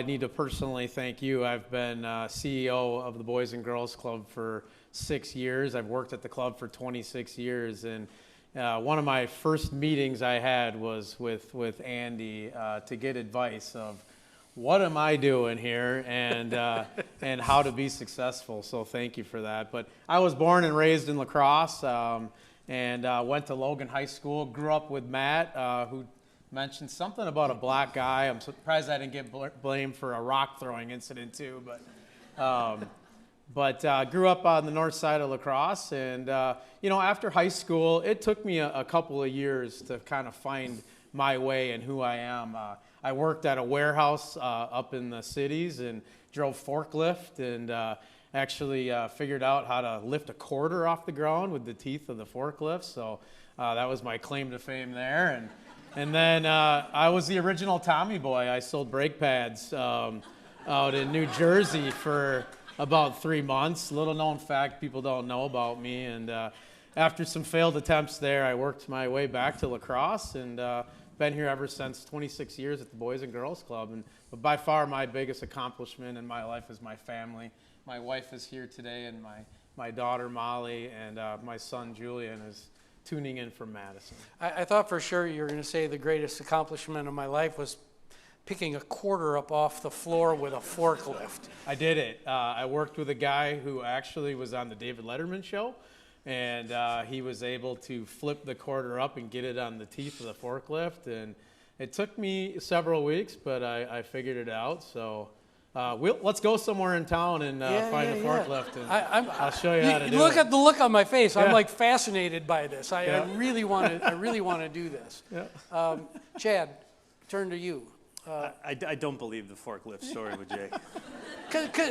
need to personally thank you. I've been CEO of the Boys and Girls Club for 6 years. I've worked at the club for 26 years. And one of my first meetings I had was with Andy to get advice of what am I doing here and how to be successful. So thank you for that. But I was born and raised in La Crosse and went to Logan High School. Grew up with Matt, who mentioned something about a black guy. I'm surprised I didn't get blamed for a rock throwing incident too. But grew up on the north side of La Crosse. And, after high school, it took me a couple of years to kind of find my way and who I am. I worked at a warehouse up in the cities and drove forklift and actually figured out how to lift a quarter off the ground with the teeth of the forklift. So that was my claim to fame there. And then I was the original Tommy boy. I sold brake pads out in New Jersey for about 3 months. Little known fact people don't know about me. And after some failed attempts there, I worked my way back to La Crosse and been here ever since, 26 years at the Boys and Girls Club. But by far my biggest accomplishment in my life is my family. My wife is here today, and my daughter Molly and my son Julian is tuning in from Madison. I thought for sure you were going to say the greatest accomplishment of my life was picking a quarter up off the floor with a forklift. I did it. I worked with a guy who actually was on the David Letterman show. And he was able to flip the quarter up and get it on the teeth of the forklift. And it took me several weeks, but I figured it out. So let's go somewhere in town and find a forklift. And I'll show you how to do it. Look at the look on my face. Yeah. I'm like fascinated by this. I really want to do this. Yeah. Chad, turn to you. I don't believe the forklift story with Jake.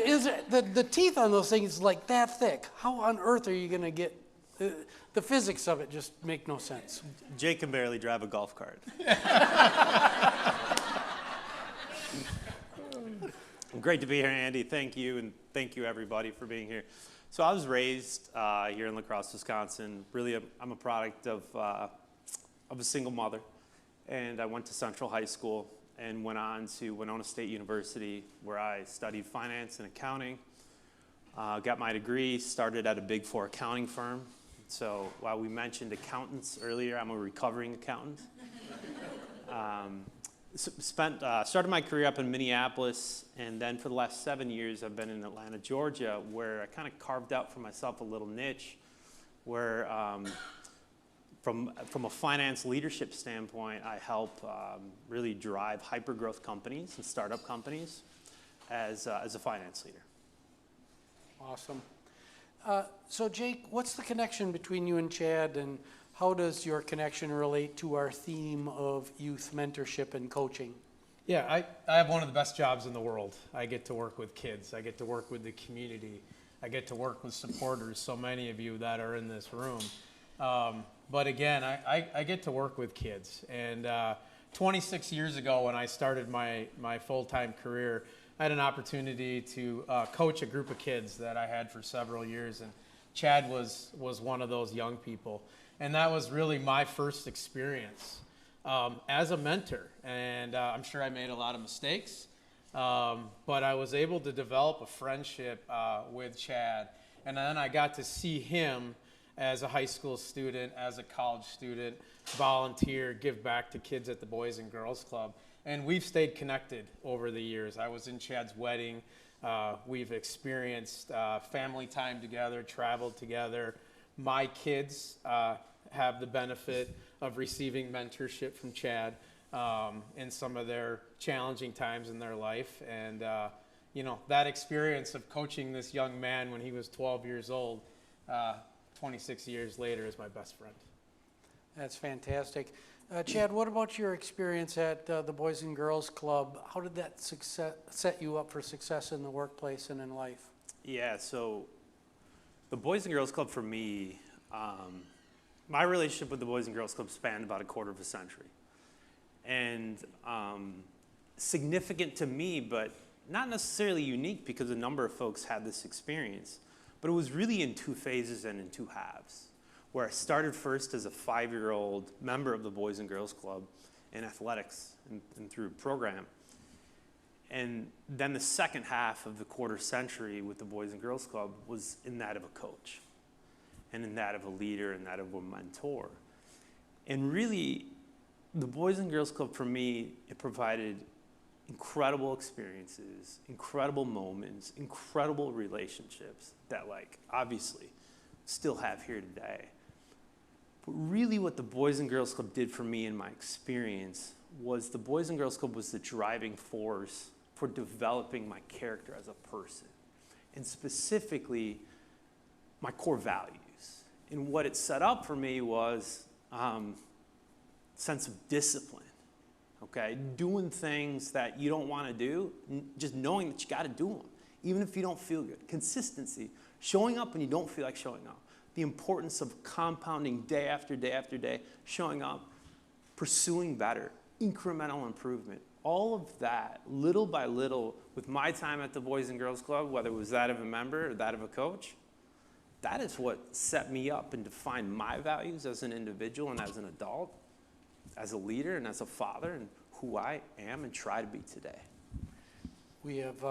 Is the teeth on those things like that thick? How on earth are you going to get the physics of it? Just make no sense. Jake can barely drive a golf cart. Great to be here, Andy. Thank you, and thank you everybody for being here. So I was raised here in La Crosse, Wisconsin. Really, I'm a product of a single mother. And I went to Central High School and went on to Winona State University, where I studied finance and accounting. Got my degree, started at a Big Four accounting firm. So while we mentioned accountants earlier, I'm a recovering accountant. Started my career up in Minneapolis, and then for the last 7 years, I've been in Atlanta, Georgia, where I kind of carved out for myself a little niche, where from a finance leadership standpoint, I help really drive hyper-growth companies and startup companies as a finance leader. Awesome. So Jake, what's the connection between you and Chad, and how does your connection relate to our theme of youth mentorship and coaching? Yeah, I have one of the best jobs in the world. I get to work with kids. I get to work with the community. I get to work with supporters, so many of you that are in this room. But again, I get to work with kids. And 26 years ago, when I started my full-time career, I had an opportunity to coach a group of kids that I had for several years. And Chad was one of those young people. And that was really my first experience as a mentor. And I'm sure I made a lot of mistakes, but I was able to develop a friendship with Chad. And then I got to see him as a high school student, as a college student, volunteer, give back to kids at the Boys and Girls Club. And we've stayed connected over the years. I was in Chad's wedding. We've experienced family time together, traveled together. My kids have the benefit of receiving mentorship from Chad in some of their challenging times in their life. And, that experience of coaching this young man when he was 12 years old, 26 years later, is my best friend. That's fantastic. Chad, what about your experience at the Boys and Girls Club? How did that set you up for success in the workplace and in life? Yeah, so the Boys and Girls Club for me, my relationship with the Boys and Girls Club spanned about a quarter of a century. And significant to me, but not necessarily unique because a number of folks had this experience. But it was really in two phases and in two halves, where I started first as a 5-year-old member of the Boys and Girls Club in athletics and through a program. And then the second half of the quarter century with the Boys and Girls Club was in that of a coach, and in that of a leader, and that of a mentor. And really, the Boys and Girls Club for me, it provided incredible experiences, incredible moments, incredible relationships that, obviously still have here today. But really what the Boys and Girls Club did for me in my experience was the Boys and Girls Club was the driving force for developing my character as a person, and specifically my core values. And what it set up for me was sense of discipline. Okay, doing things that you don't want to do, just knowing that you got to do them, even if you don't feel good. Consistency, showing up when you don't feel like showing up. The importance of compounding day after day after day, showing up, pursuing better, incremental improvement. All of that, little by little, with my time at the Boys and Girls Club, whether it was that of a member or that of a coach, that is what set me up and defined my values as an individual and as an adult, as a leader and as a father, and who I am and try to be today. We have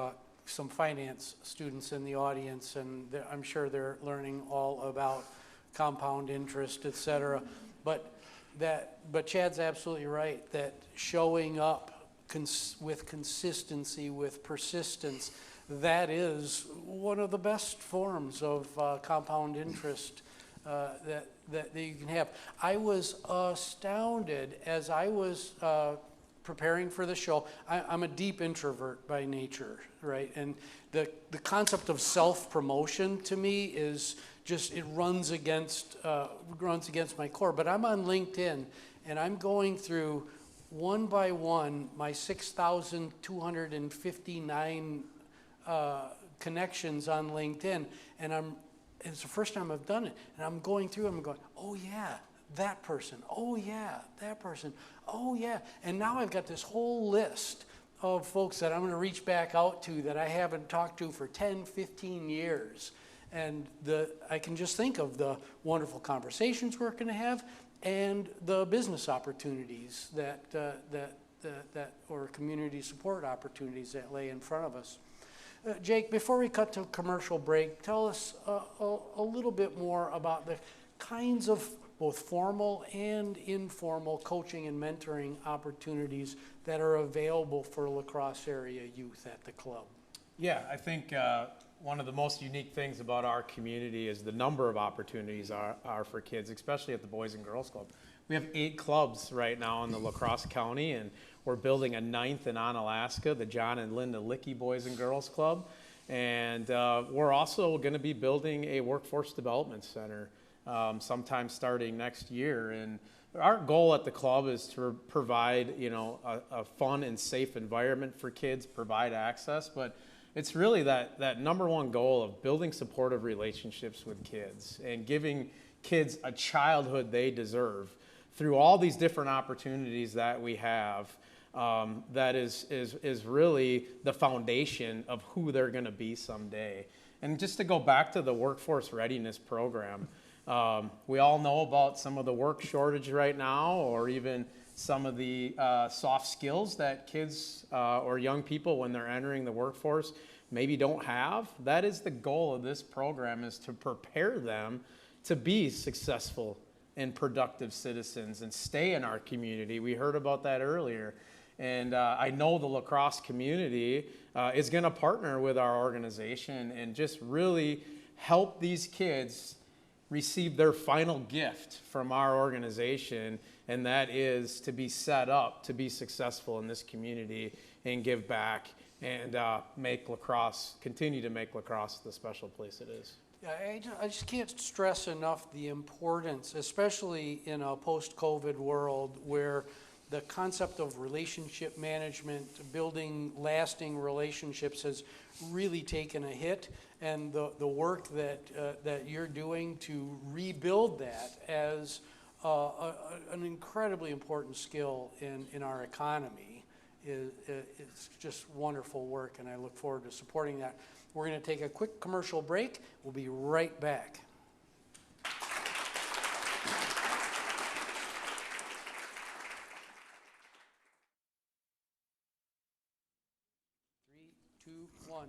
some finance students in the audience, and I'm sure they're learning all about compound interest, et cetera. But Chad's absolutely right that showing up with consistency, with persistence, that is one of the best forms of compound interest that you can have. I was astounded as I was preparing for the show. I'm a deep introvert by nature, right? And the concept of self-promotion to me is just, it runs against my core. But I'm on LinkedIn, and I'm going through one by one my 6,259 connections on LinkedIn, and it's the first time I've done it, and I'm going through them and going, oh yeah, that person, oh yeah, that person, oh yeah. And now I've got this whole list of folks that I'm going to reach back out to that I haven't talked to for 10, 15 years. And I can just think of the wonderful conversations we're going to have and the business opportunities or community support opportunities that lay in front of us. Jake, before we cut to commercial break, tell us a little bit more about the kinds of both formal and informal coaching and mentoring opportunities that are available for La Crosse area youth at the club. Yeah, I think one of the most unique things about our community is the number of opportunities are for kids, especially at the Boys and Girls Club. We have 8 clubs right now in the La Crosse County, and we're building a 9th in Onalaska, the John and Linda Lickey Boys and Girls Club. And we're also going to be building a workforce development center sometime starting next year. And our goal at the club is to provide, a fun and safe environment for kids, provide access, but it's really that number one goal of building supportive relationships with kids and giving kids a childhood they deserve through all these different opportunities that we have. That is really the foundation of who they're going to be someday. And just to go back to the workforce readiness program, we all know about some of the work shortage right now, or even some of the soft skills that kids or young people, when they're entering the workforce, maybe don't have. That is the goal of this program, is to prepare them to be successful and productive citizens and stay in our community. We heard about that earlier. And I know the La Crosse community is going to partner with our organization and just really help these kids receive their final gift from our organization, and that is to be set up to be successful in this community and give back and make La Crosse, continue to make La Crosse the special place it is. Yeah, I just can't stress enough the importance, especially in a post-COVID world where the concept of relationship management, building lasting relationships, has really taken a hit, and the work that you're doing to rebuild that as an incredibly important skill in our economy it's just wonderful work, and I look forward to supporting that. We're going to take a quick commercial break. We'll be right back. 3, 2, 1.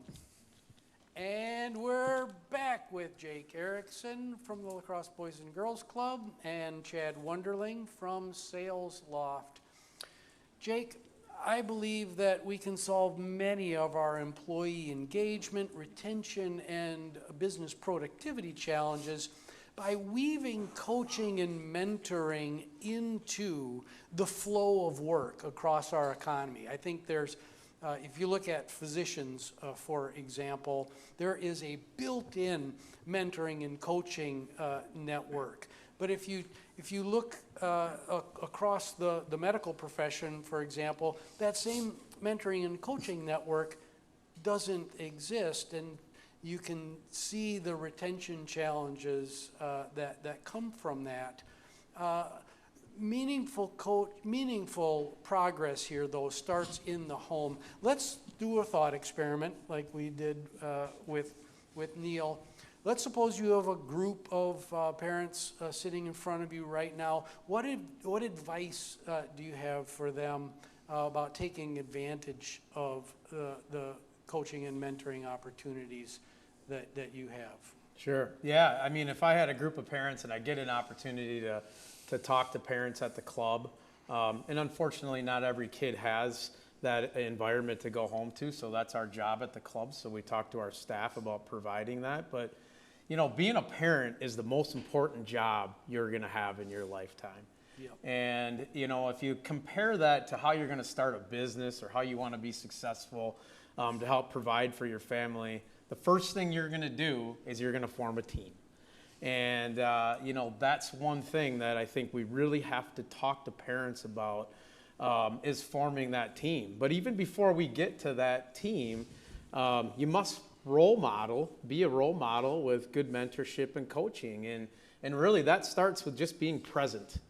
And we're back with Jake Erickson from the La Crosse Boys and Girls Club and Chad Wonderling from Salesloft. Jake, I believe that we can solve many of our employee engagement, retention, and business productivity challenges by weaving coaching and mentoring into the flow of work across our economy. I think there's, if you look at physicians, for example, there is a built-in mentoring and coaching network. But if you look across the medical profession, for example, that same mentoring and coaching network doesn't exist, and you can see the retention challenges that come from that. Meaningful progress here, though, starts in the home. Let's do a thought experiment like we did with Neal. Let's suppose you have a group of parents sitting in front of you right now. What advice do you have for them about taking advantage of the coaching and mentoring opportunities that you have? Sure. Yeah. I mean, if I had a group of parents and I get an opportunity to talk to parents at the club, and unfortunately not every kid has that environment to go home to, so that's our job at the club. So we talk to our staff about providing that. But being a parent is the most important job you're going to have in your lifetime. Yep. And, if you compare that to how you're going to start a business or how you want to be successful to help provide for your family, the first thing you're going to do is you're going to form a team. And, that's one thing that I think we really have to talk to parents about is forming that team. But even before we get to that team, you must be a role model with good mentorship and coaching. And really that starts with just being present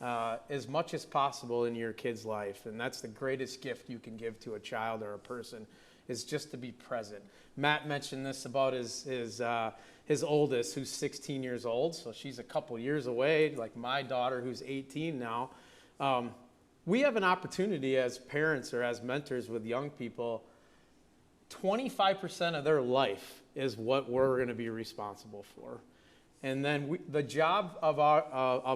as much as possible in your kid's life. And that's the greatest gift you can give to a child or a person, is just to be present. Matt mentioned this about his oldest, who's 16 years old, so she's a couple years away, like my daughter, who's 18 now. We have an opportunity as parents or as mentors with young people. 25% of their life is what we're going to be responsible for. And then the job of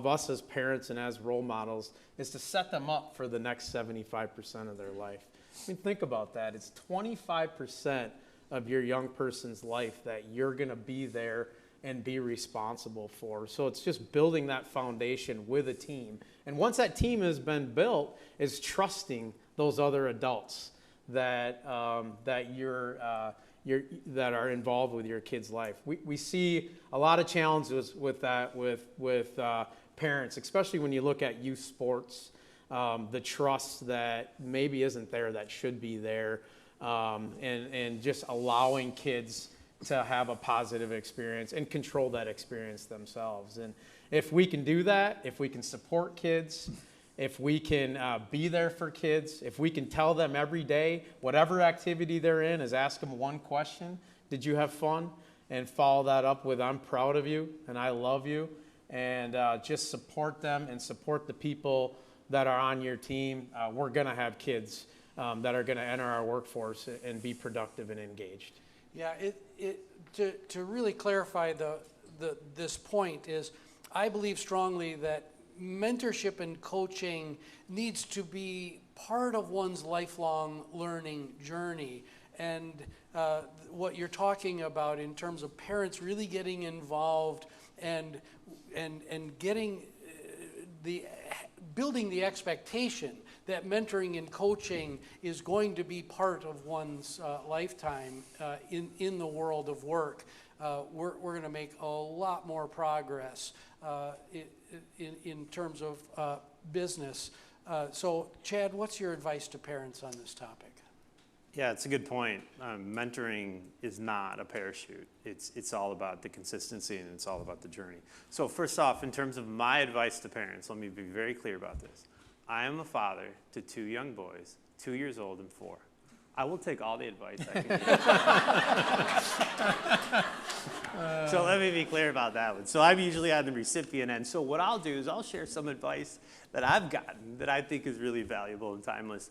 us as parents and as role models is to set them up for the next 75% of their life. I mean, think about that. It's 25% of your young person's life that you're going to be there and be responsible for. So it's just building that foundation with a team. And once that team has been built, is trusting those other adults that that are involved with your kid's life. We see a lot of challenges with that with parents, especially when you look at youth sports, the trust that maybe isn't there that should be there, and just allowing kids to have a positive experience and control that experience themselves. And if we can do that, if we can support kids, if we can be there for kids, if we can tell them every day, whatever activity they're in, is ask them one question: did you have fun? And follow that up with, I'm proud of you and I love you. And just support them and support the people that are on your team. We're going to have kids that are going to enter our workforce and be productive and engaged. Yeah, to really clarify this point is, I believe strongly that mentorship and coaching needs to be part of one's lifelong learning journey. And what you're talking about in terms of parents really getting involved and getting building the expectation that mentoring and coaching is going to be part of one's lifetime in the world of work. We're going to make a lot more progress in terms of business. So, Chad, what's your advice to parents on this topic? Yeah, it's a good point. Mentoring is not a parachute. It's all about the consistency, and it's all about the journey. So first off, in terms of my advice to parents, let me be very clear about this. I am a father to 2 young boys, 2 years old and 4. I will take all the advice I can get. So let me be clear about that one. So I'm usually on the recipient end. So what I'll do is I'll share some advice that I've gotten that I think is really valuable and timeless.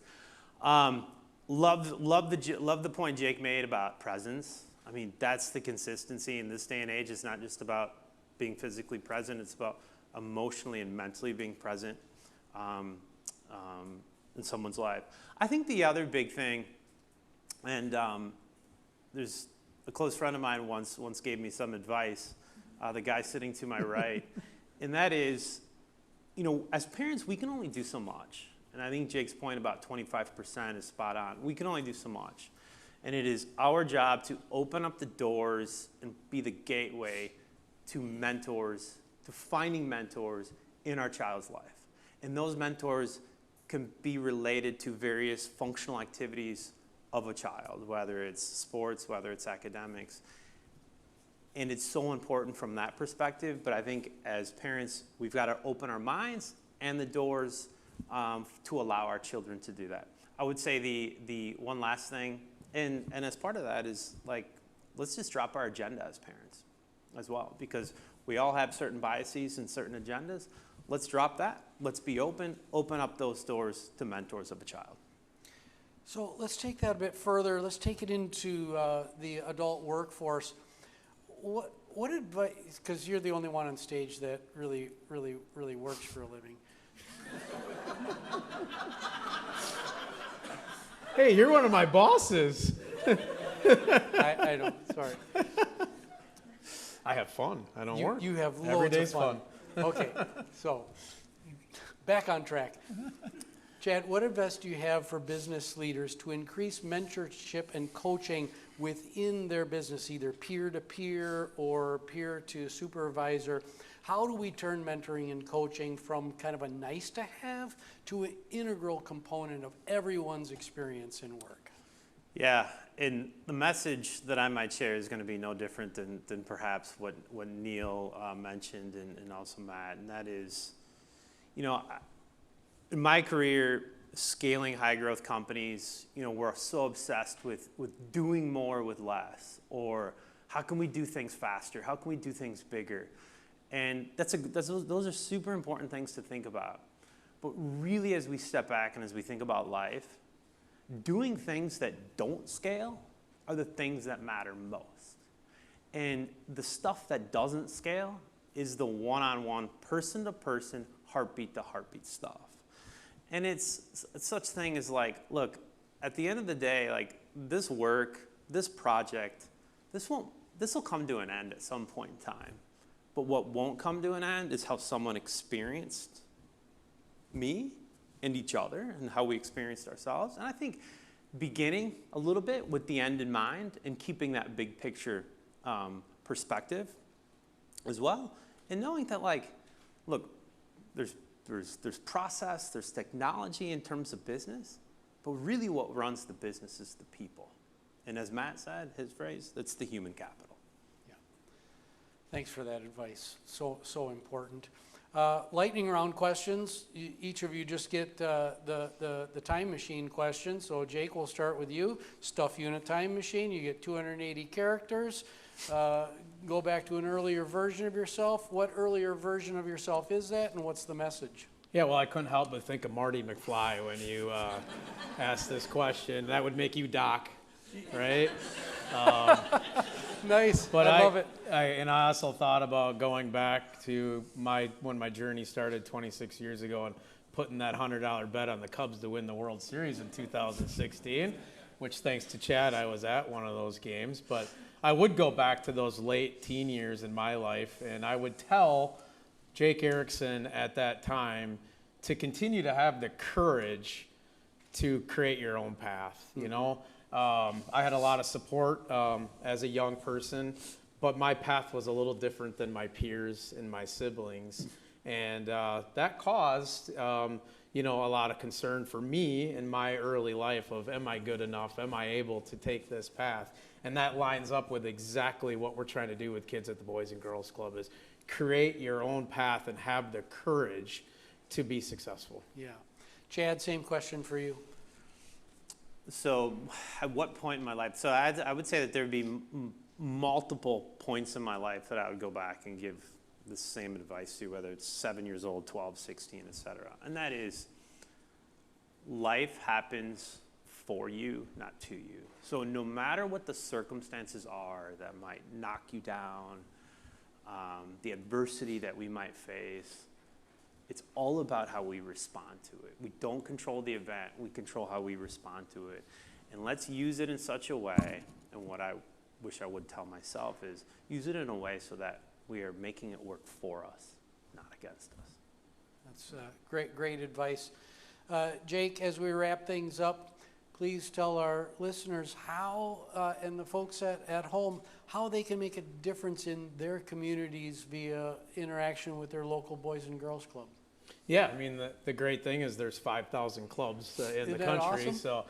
Love the point Jake made about presence. I mean, that's the consistency in this day and age. It's not just about being physically present. It's about emotionally and mentally being present in someone's life. I think the other big thing, and there's a close friend of mine once gave me some advice, the guy sitting to my right, and that is, as parents, we can only do so much. And I think Jake's point about 25% is spot on. We can only do so much. And it is our job to open up the doors and be the gateway to mentors, to finding mentors in our child's life. And those mentors can be related to various functional activities of a child, whether it's sports, whether it's academics. And it's so important from that perspective. But I think as parents, we've got to open our minds and the doors to allow our children to do that. I would say the one last thing, and as part of that is, like, let's just drop our agenda as parents as well, because we all have certain biases and certain agendas. Let's drop that. Let's be open up those doors to mentors of a child. So let's take that a bit further. Let's take it into the adult workforce. What advice, because you're the only one on stage that really works for a living. Hey, you're one of my bosses. I don't, sorry. I have fun. I don't work. You have loads Every day's of fun. Okay, so back on track. Chad, what advice do you have for business leaders to increase mentorship and coaching within their business, either peer-to-peer or peer-to-supervisor? How do we turn mentoring and coaching from kind of a nice-to-have to an integral component of everyone's experience in work? Yeah, and the message that I might share is going to be no different than perhaps what Neal mentioned and also Matt, and that is, in my career, scaling high growth companies, we're so obsessed with doing more with less, or how can we do things faster? How can we do things bigger? And those are super important things to think about. But really, as we step back and as we think about life, doing things that don't scale are the things that matter most. And the stuff that doesn't scale is the one-on-one, person-to-person, heartbeat-to-heartbeat stuff. And it's such thing as like, look, at the end of the day, like this work, this project, this will come to an end at some point in time. But what won't come to an end is how someone experienced me and each other and how we experienced ourselves. And I think beginning a little bit with the end in mind and keeping that big picture perspective as well. And knowing that, like, look, there's process, there's technology in terms of business, but really what runs the business is the people. And as Matt said, his phrase, that's the human capital. Yeah. Thanks for that advice. So important. Lightning round questions. Each of you just get the time machine question. So Jake, we'll start with you. Stuff you in a time machine. You get 280 characters. Go back to an earlier version of yourself. What earlier version of yourself is that, and what's the message? Yeah, well, I couldn't help but think of Marty McFly when you asked this question. That would make you Doc, right? Nice. But I love it. And I also thought about going back to when my journey started 26 years ago and putting that $100 bet on the Cubs to win the World Series in 2016, which thanks to Chad, I was at one of those games. But I would go back to those late teen years in my life, and I would tell Jake Erickson at that time to continue to have the courage to create your own path, you know? I had a lot of support as a young person, but my path was a little different than my peers and my siblings. And that caused, a lot of concern for me in my early life of, am I good enough? Am I able to take this path? And that lines up with exactly what we're trying to do with kids at the Boys and Girls Club is create your own path and have the courage to be successful. Yeah. Chad, same question for you. So at what point in my life? So I would say that there would be multiple points in my life that I would go back and give the same advice to, whether it's 7 years old, 12, 16, et cetera. And that is, life happens for you, not to you. So no matter what the circumstances are that might knock you down, the adversity that we might face, it's all about how we respond to it. We don't control the event, we control how we respond to it. And let's use it in such a way, and what I wish I would tell myself is, use it in a way so that we are making it work for us, not against us. That's great advice. Jake, as we wrap things up, please tell our listeners how, and the folks at home, how they can make a difference in their communities via interaction with their local Boys and Girls Club. Yeah, I mean, the great thing is there's 5,000 clubs in the country, awesome? So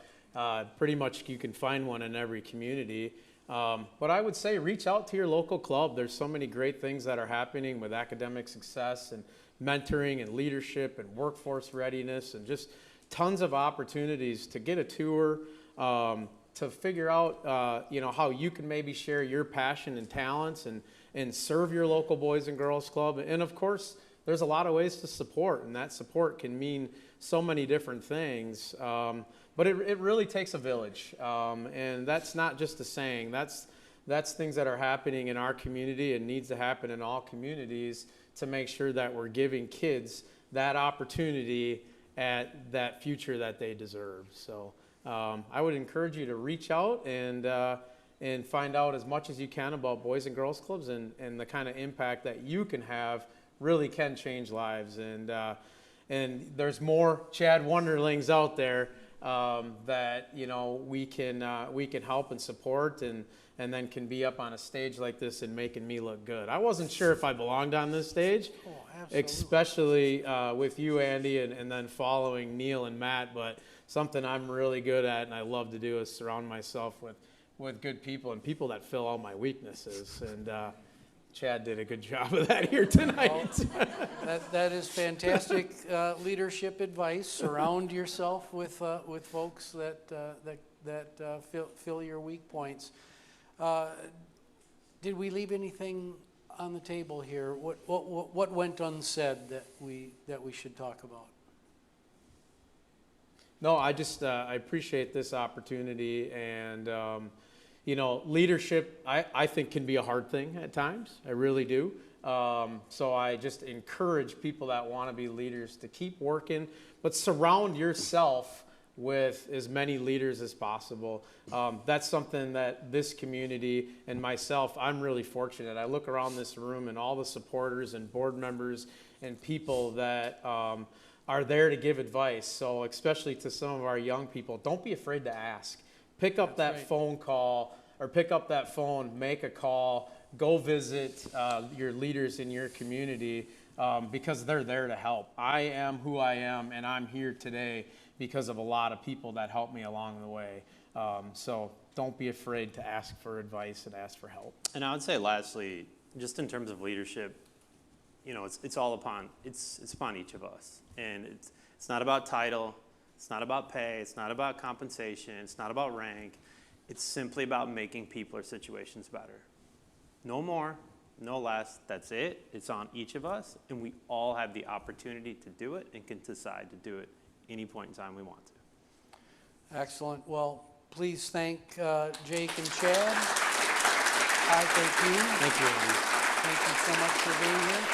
pretty much you can find one in every community. But I would say reach out to your local club. There's so many great things that are happening with academic success and mentoring and leadership and workforce readiness and just tons of opportunities to get a tour, to figure out how you can maybe share your passion and talents and serve your local Boys and Girls Club. And of course, there's a lot of ways to support, and that support can mean so many different things. But it really takes a village, and that's not just a saying. That's things that are happening in our community and needs to happen in all communities to make sure that we're giving kids that opportunity at that future that they deserve. So I would encourage you to reach out and find out as much as you can about Boys and Girls Clubs and the kind of impact that you can have really can change lives. And there's more Chad Wonderlings out there that we can help and support and then can be up on a stage like this and making me look good. I wasn't sure if I belonged on this stage, especially with you, Andy, and then following Neal and Matt, but something I'm really good at and I love to do is surround myself with good people and people that fill all my weaknesses. And Chad did a good job of that here tonight. That is fantastic leadership advice. Surround yourself with folks that fill your weak points. Did we leave anything on the table here? What went unsaid that we should talk about? No, I appreciate this opportunity, and leadership I think can be a hard thing at times. I really do. So I just encourage people that want to be leaders to keep working, but surround yourself with as many leaders as possible. That's something that this community and myself, I'm really fortunate. I look around this room and all the supporters and board members and people that are there to give advice. So especially to some of our young people, don't be afraid to ask. Pick up that phone call, or pick up that phone, make a call, go visit your leaders in your community because they're there to help. I am who I am, and I'm here today because of a lot of people that helped me along the way. So don't be afraid to ask for advice and ask for help. And I would say lastly, just in terms of leadership, it's upon each of us. And it's not about title, it's not about pay, it's not about compensation, it's not about rank. It's simply about making people or situations better. No more, no less, that's it. It's on each of us, and we all have the opportunity to do it and can decide to do it any point in time we want to. Excellent. Well, please thank Jake and Chad. I thank you. Thank you, Andy. Thank you so much for being here.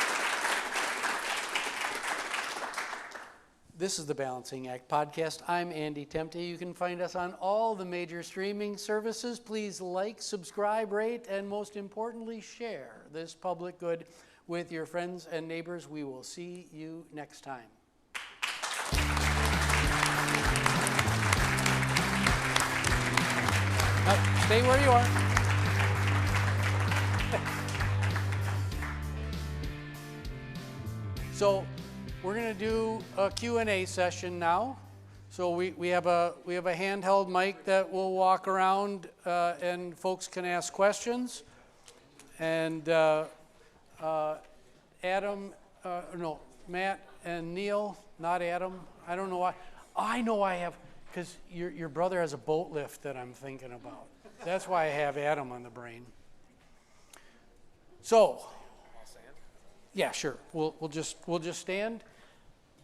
This is the Balancing Act Podcast. I'm Andy Temte. You can find us on all the major streaming services. Please like, subscribe, rate, and most importantly, share this public good with your friends and neighbors. We will see you next time. Now, stay where you are. So we're going to do a Q&A session now. So we have a handheld mic that will walk around and folks can ask questions. And Matt and Neal, not Adam. I don't know why. Oh, I know I have, because your brother has a boat lift that I'm thinking about. That's why I have Adam on the brain. So, yeah, sure. We'll just stand.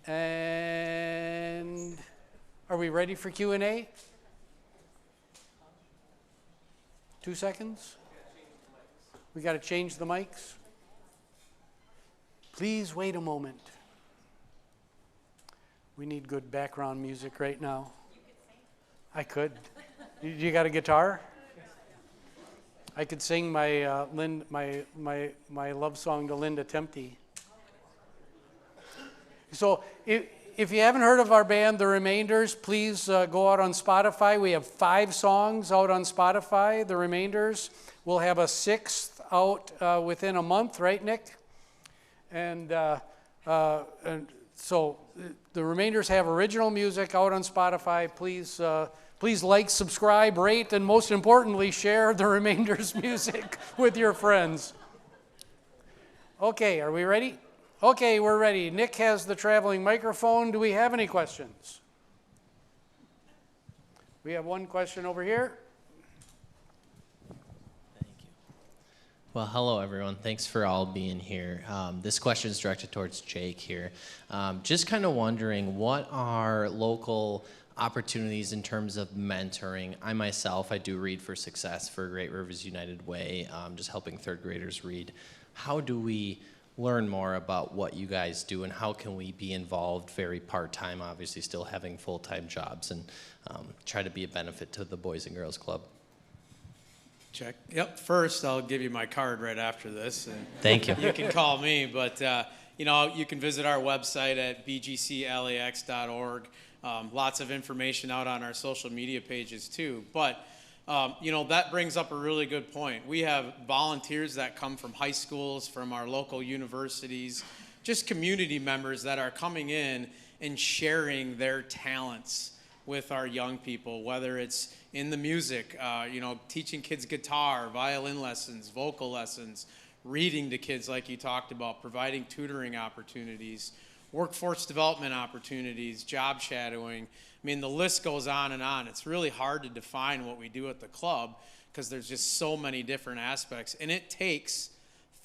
And are we ready for Q&A? 2 seconds. We got to change the mics. Please wait a moment. We need good background music right now. I could. You got a guitar? I could sing my my love song to Linda Temte. So if you haven't heard of our band, The Remainders, please go out on Spotify. We have 5 songs out on Spotify, The Remainders. We'll have a 6th out within a month, right, Nick? And so The Remainders have original music out on Spotify. Please like, subscribe, rate, and most importantly, share The Remainders music with your friends. Okay, are we ready? Okay, we're ready. Nick has the traveling microphone. Do we have any questions? We have one question over here. Thank you. Well, hello, everyone. Thanks for all being here. This question is directed towards Jake here. Just kind of wondering, what are local opportunities in terms of mentoring? I myself, I do Read for Success for Great Rivers United Way, just helping 3rd graders read. How do we learn more about what you guys do, and how can we be involved very part-time, obviously still having full-time jobs, and try to be a benefit to the Boys and Girls Club? Check. Yep. First, I'll give you my card right after this. And thank you. You can call me, but you can visit our website at bgclax.org. Lots of information out on our social media pages too. But that brings up a really good point. We have volunteers that come from high schools, from our local universities, just community members that are coming in and sharing their talents with our young people, whether it's in the music, teaching kids guitar, violin lessons, vocal lessons, reading to kids like you talked about, providing tutoring opportunities, workforce development opportunities, job shadowing. I mean, the list goes on and on. It's really hard to define what we do at the club because there's just so many different aspects, and it takes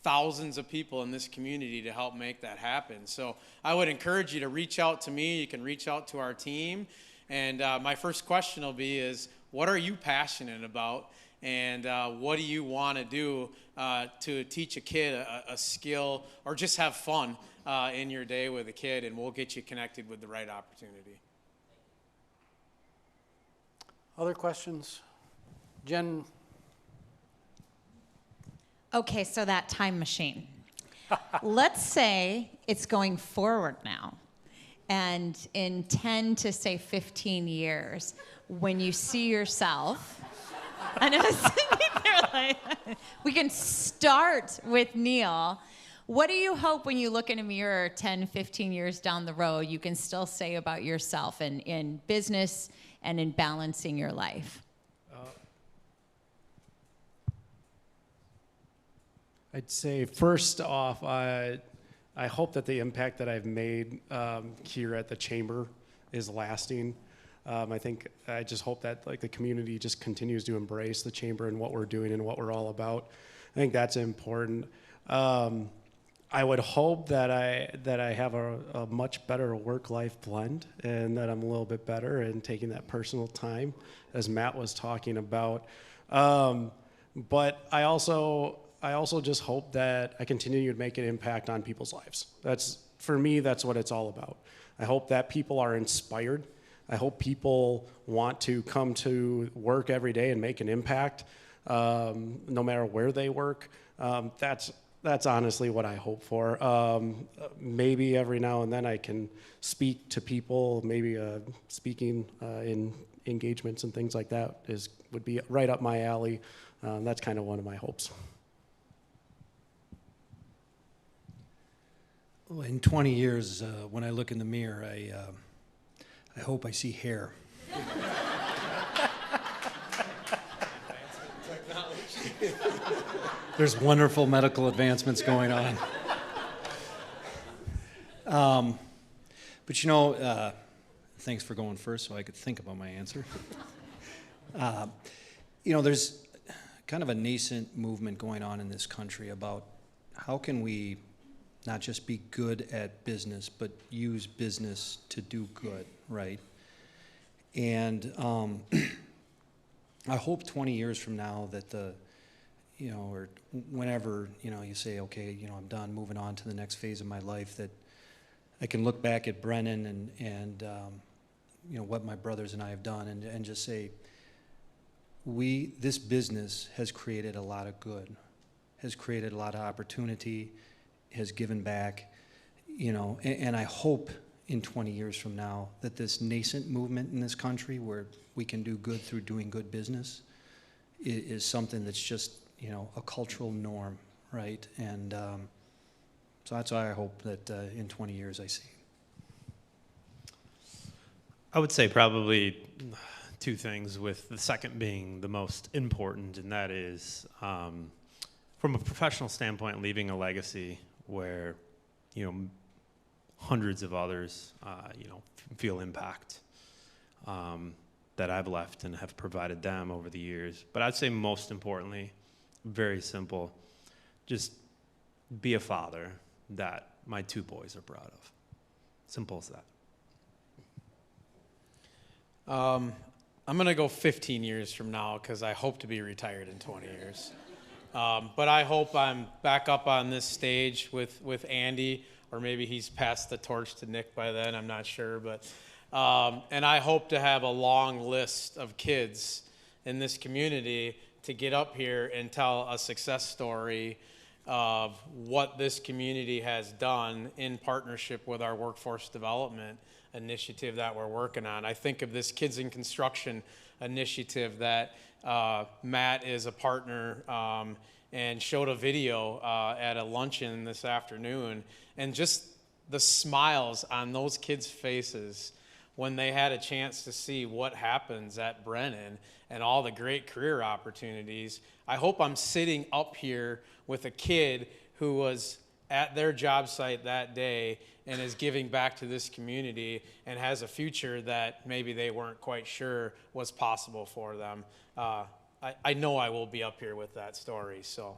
thousands of people in this community to help make that happen. So I would encourage you to reach out to me. You can reach out to our team. And my first question will be is, what are you passionate about? And what do you want to do to teach a kid a skill or just have fun in your day with a kid? And we'll get you connected with the right opportunity. Other questions? Jen? Okay, so that time machine. Let's say it's going forward now. And in 10 to say 15 years, when you see yourself, and I was sitting there like, we can start with Neal. What do you hope when you look in a mirror 10, 15 years down the road, you can still say about yourself in business and in balancing your life? I'd say first off, I hope that the impact that I've made here at the chamber is lasting. I just hope that like the community just continues to embrace the chamber and what we're doing and what we're all about. I think that's important. I would hope that I have a much better work-life blend and that I'm a little bit better in taking that personal time, as Matt was talking about. But I also just hope that I continue to make an impact on people's lives. For me, that's what it's all about. I hope that people are inspired. I hope people want to come to work every day and make an impact, no matter where they work. That's honestly what I hope for. Maybe every now and then I can speak to people, maybe speaking in engagements and things like that would be right up my alley. That's kind of one of my hopes. Well, in 20 years, when I look in the mirror, I hope I see hair. There's wonderful medical advancements going on. But you know, thanks for going first so I could think about my answer. You know, there's kind of a nascent movement going on in this country about how can we not just be good at business, but use business to do good, right? And I hope 20 years from now that or whenever, you say, okay, I'm done, moving on to the next phase of my life, that I can look back at Brennan and what my brothers and I have done and just say, this business has created a lot of good, has created a lot of opportunity, has given back, and I hope in 20 years from now that this nascent movement in this country where we can do good through doing good business is something that's just, a cultural norm, right? And so that's why I hope that in 20 years I see. I would say probably two things, with the second being the most important, and that is from a professional standpoint, leaving a legacy where, hundreds of others, feel impact that I've left and have provided them over the years. But I'd say most importantly, very simple, just be a father that my two boys are proud of. Simple as that. I'm going to go 15 years from now because I hope to be retired in 20 years. But I hope I'm back up on this stage with Andy, or maybe he's passed the torch to Nick by then, I'm not sure. But and I hope to have a long list of kids in this community to get up here and tell a success story of what this community has done in partnership with our workforce development initiative that we're working on. I think of this Kids in Construction initiative that Matt is a partner and showed a video at a luncheon this afternoon, and just the smiles on those kids' faces when they had a chance to see what happens at Brennan and all the great career opportunities. I hope I'm sitting up here with a kid who was at their job site that day and is giving back to this community and has a future that maybe they weren't quite sure was possible for them. I know I will be up here with that story, so.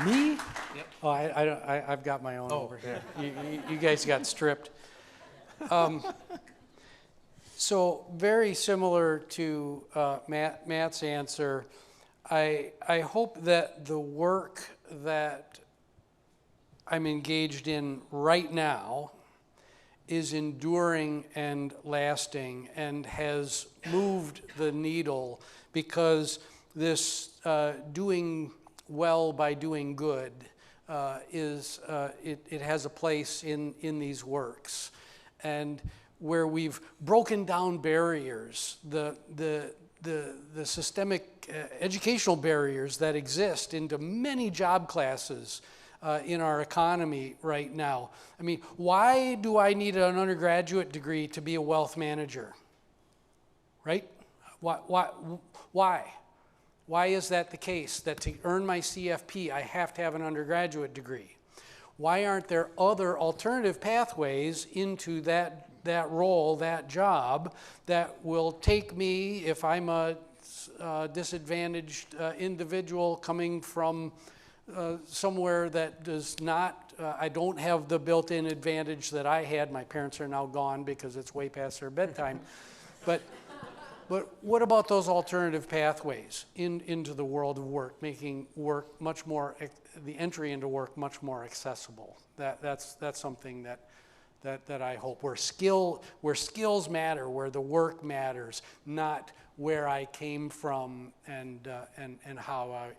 Me? Yep. Oh, I've got my own over here. You guys got stripped. So very similar to Matt's answer, I hope that the work that I'm engaged in right now is enduring and lasting and has moved the needle, because this doing well by doing good it has a place in these works. And where we've broken down barriers, the systemic educational barriers that exist into many job classes in our economy right now. I mean, why do I need an undergraduate degree to be a wealth manager? Right? Why? Why is that the case, that to earn my CFP, I have to have an undergraduate degree? Why aren't there other alternative pathways into that role, that job, that will take me, if I'm a disadvantaged individual coming from somewhere that does not, I don't have the built-in advantage that I had. My parents are now gone because it's way past their bedtime. But what about those alternative pathways into the world of work, making work much more, the entry into work much more accessible? That's something that I hope, where skills matter, where the work matters, not where I came from and how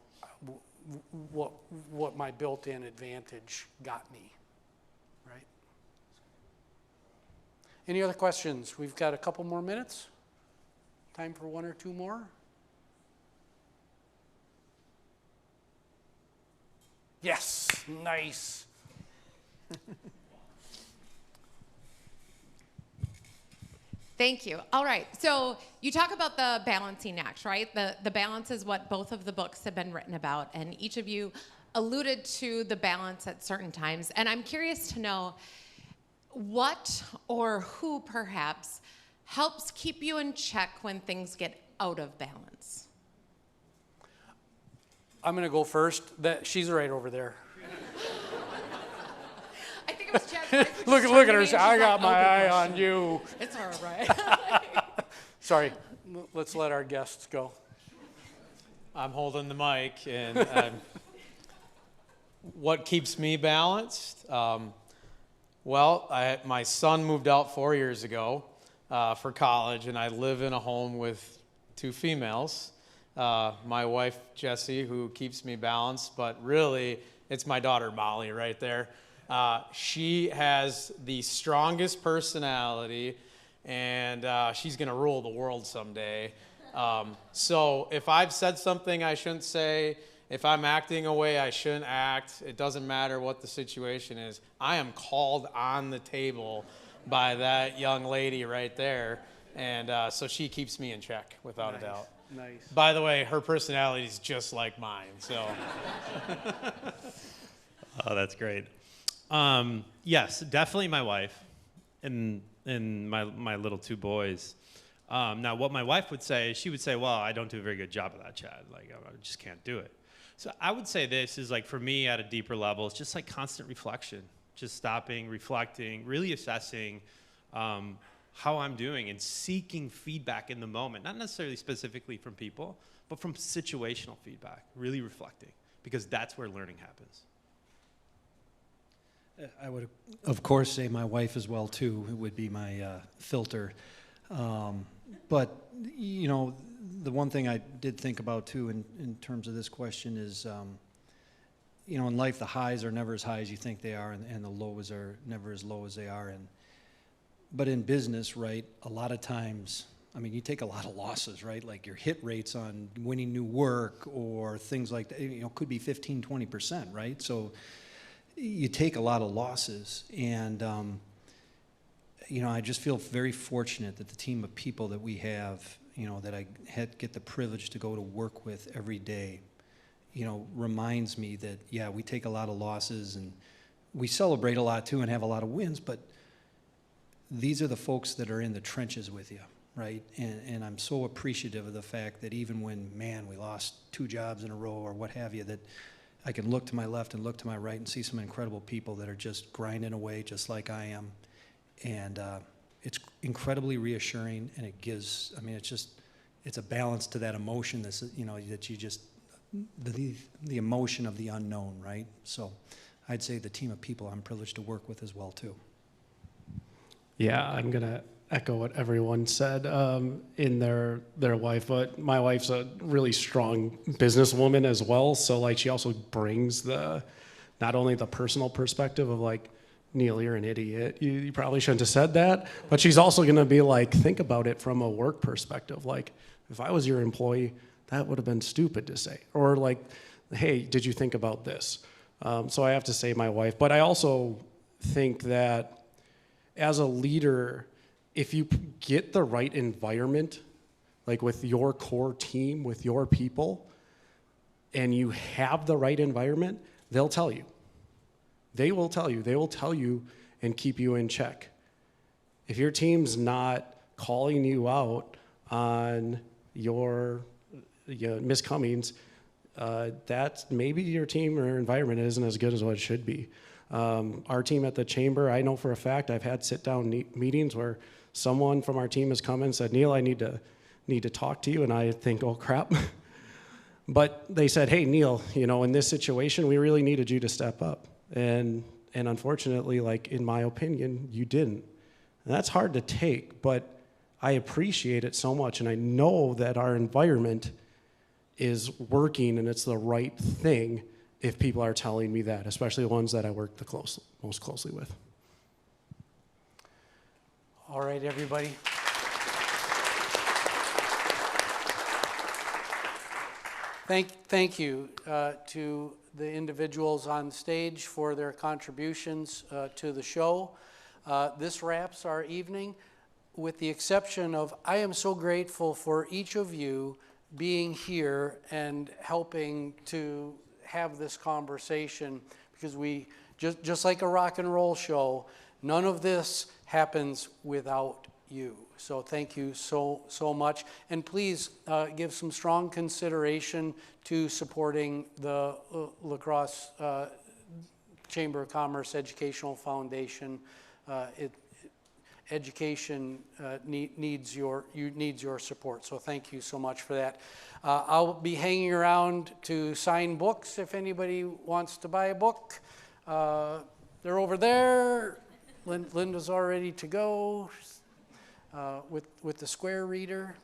what my built-in advantage got me, right? Any other questions? We've got a couple more minutes. Time for one or two more? Yes, nice. Thank you. All right, so you talk about the balancing act, right? The balance is what both of the books have been written about, and each of you alluded to the balance at certain times. And I'm curious to know what or who perhaps helps keep you in check when things get out of balance. I'm going to go first. She's right over there. I think it was Chad. Look at her. I got my eye on you. It's all right. Sorry. Let's let our guests go. I'm holding the mic, and what keeps me balanced? Well, my son moved out 4 years ago for college, and I live in a home with two females. My wife, Jessie, who keeps me balanced, but really, it's my daughter, Molly, right there. She has the strongest personality, and she's going to rule the world someday. So if I've said something I shouldn't say, if I'm acting a way I shouldn't act, it doesn't matter what the situation is. I am called on the table by that young lady right there, and so she keeps me in check, without a doubt. Nice. By the way, her personality is just like mine, so. Oh, that's great. Yes, definitely my wife and my little two boys. Now, what my wife would say, she would say, well, I don't do a very good job of that, Chad. Like, I just can't do it. So I would say this is, like, for me at a deeper level, it's just like constant reflection, just stopping, reflecting, really assessing how I'm doing and seeking feedback in the moment, not necessarily specifically from people, but from situational feedback, really reflecting, because that's where learning happens. I would, of course, say my wife as well, too. It would be my filter. But, you know, the one thing I did think about, too, in terms of this question is, you know, in life, the highs are never as high as you think they are, and the lows are never as low as they are. But in business, right, a lot of times I mean, you take a lot of losses, right? Like your hit rates on winning new work or things like that, you know, could be 15, 20%, right? So you take a lot of losses. And, you know, I just feel very fortunate that the team of people that we have, you know, that I get the privilege to go to work with every day, you know, reminds me that, yeah, we take a lot of losses and we celebrate a lot too and have a lot of wins, but these are the folks that are in the trenches with you, right? And I'm so appreciative of the fact that even when, man, we lost 2 jobs in a row or what have you, that I can look to my left and look to my right and see some incredible people that are just grinding away just like I am. And it's incredibly reassuring, and it gives, I mean, it's a balance to that emotion that's, you know, that you just, the emotion of the unknown, right? So I'd say the team of people I'm privileged to work with as well, too. Yeah, I'm gonna echo what everyone said in their wife, but my wife's a really strong businesswoman as well. So like she also brings not only the personal perspective of like, Neal, you're an idiot. You probably shouldn't have said that. But she's also gonna be like, think about it from a work perspective. Like, if I was your employee, that would have been stupid to say. Or like, hey, did you think about this? So I have to say my wife. But I also think that as a leader, if you get the right environment, like with your core team, with your people, and you have the right environment, they'll tell you. They will tell you. They will tell you and keep you in check. If your team's not calling you out on your miscomings, that's maybe your team or environment isn't as good as what it should be. Our team at the chamber, I know for a fact, I've had sit-down meetings where someone from our team has come in and said, Neal, I need to talk to you, and I think, oh crap. But they said, hey, Neal, you know, in this situation, we really needed you to step up. And unfortunately, like in my opinion, you didn't. And that's hard to take, but I appreciate it so much, and I know that our environment is working and it's the right thing if people are telling me that, especially the ones that I work most closely with. All right, everybody. Thank you to the individuals on stage for their contributions to the show. This wraps our evening, with the exception of, I am so grateful for each of you being here and helping to have this conversation, because we, just like a rock and roll show, none of this happens without you. So thank you so much. And please give some strong consideration to supporting the La Crosse Chamber of Commerce Educational Foundation. Education needs your support. So thank you so much for that. I'll be hanging around to sign books if anybody wants to buy a book. They're over there. Linda's all ready to go with the square reader.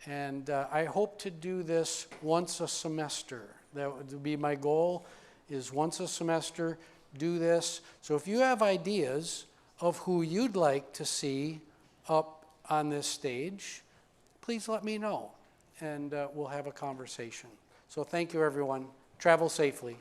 And I hope to do this once a semester. That would be my goal, is once a semester, do this. So if you have ideas of who you'd like to see up on this stage, please let me know, and we'll have a conversation. So thank you, everyone. Travel safely.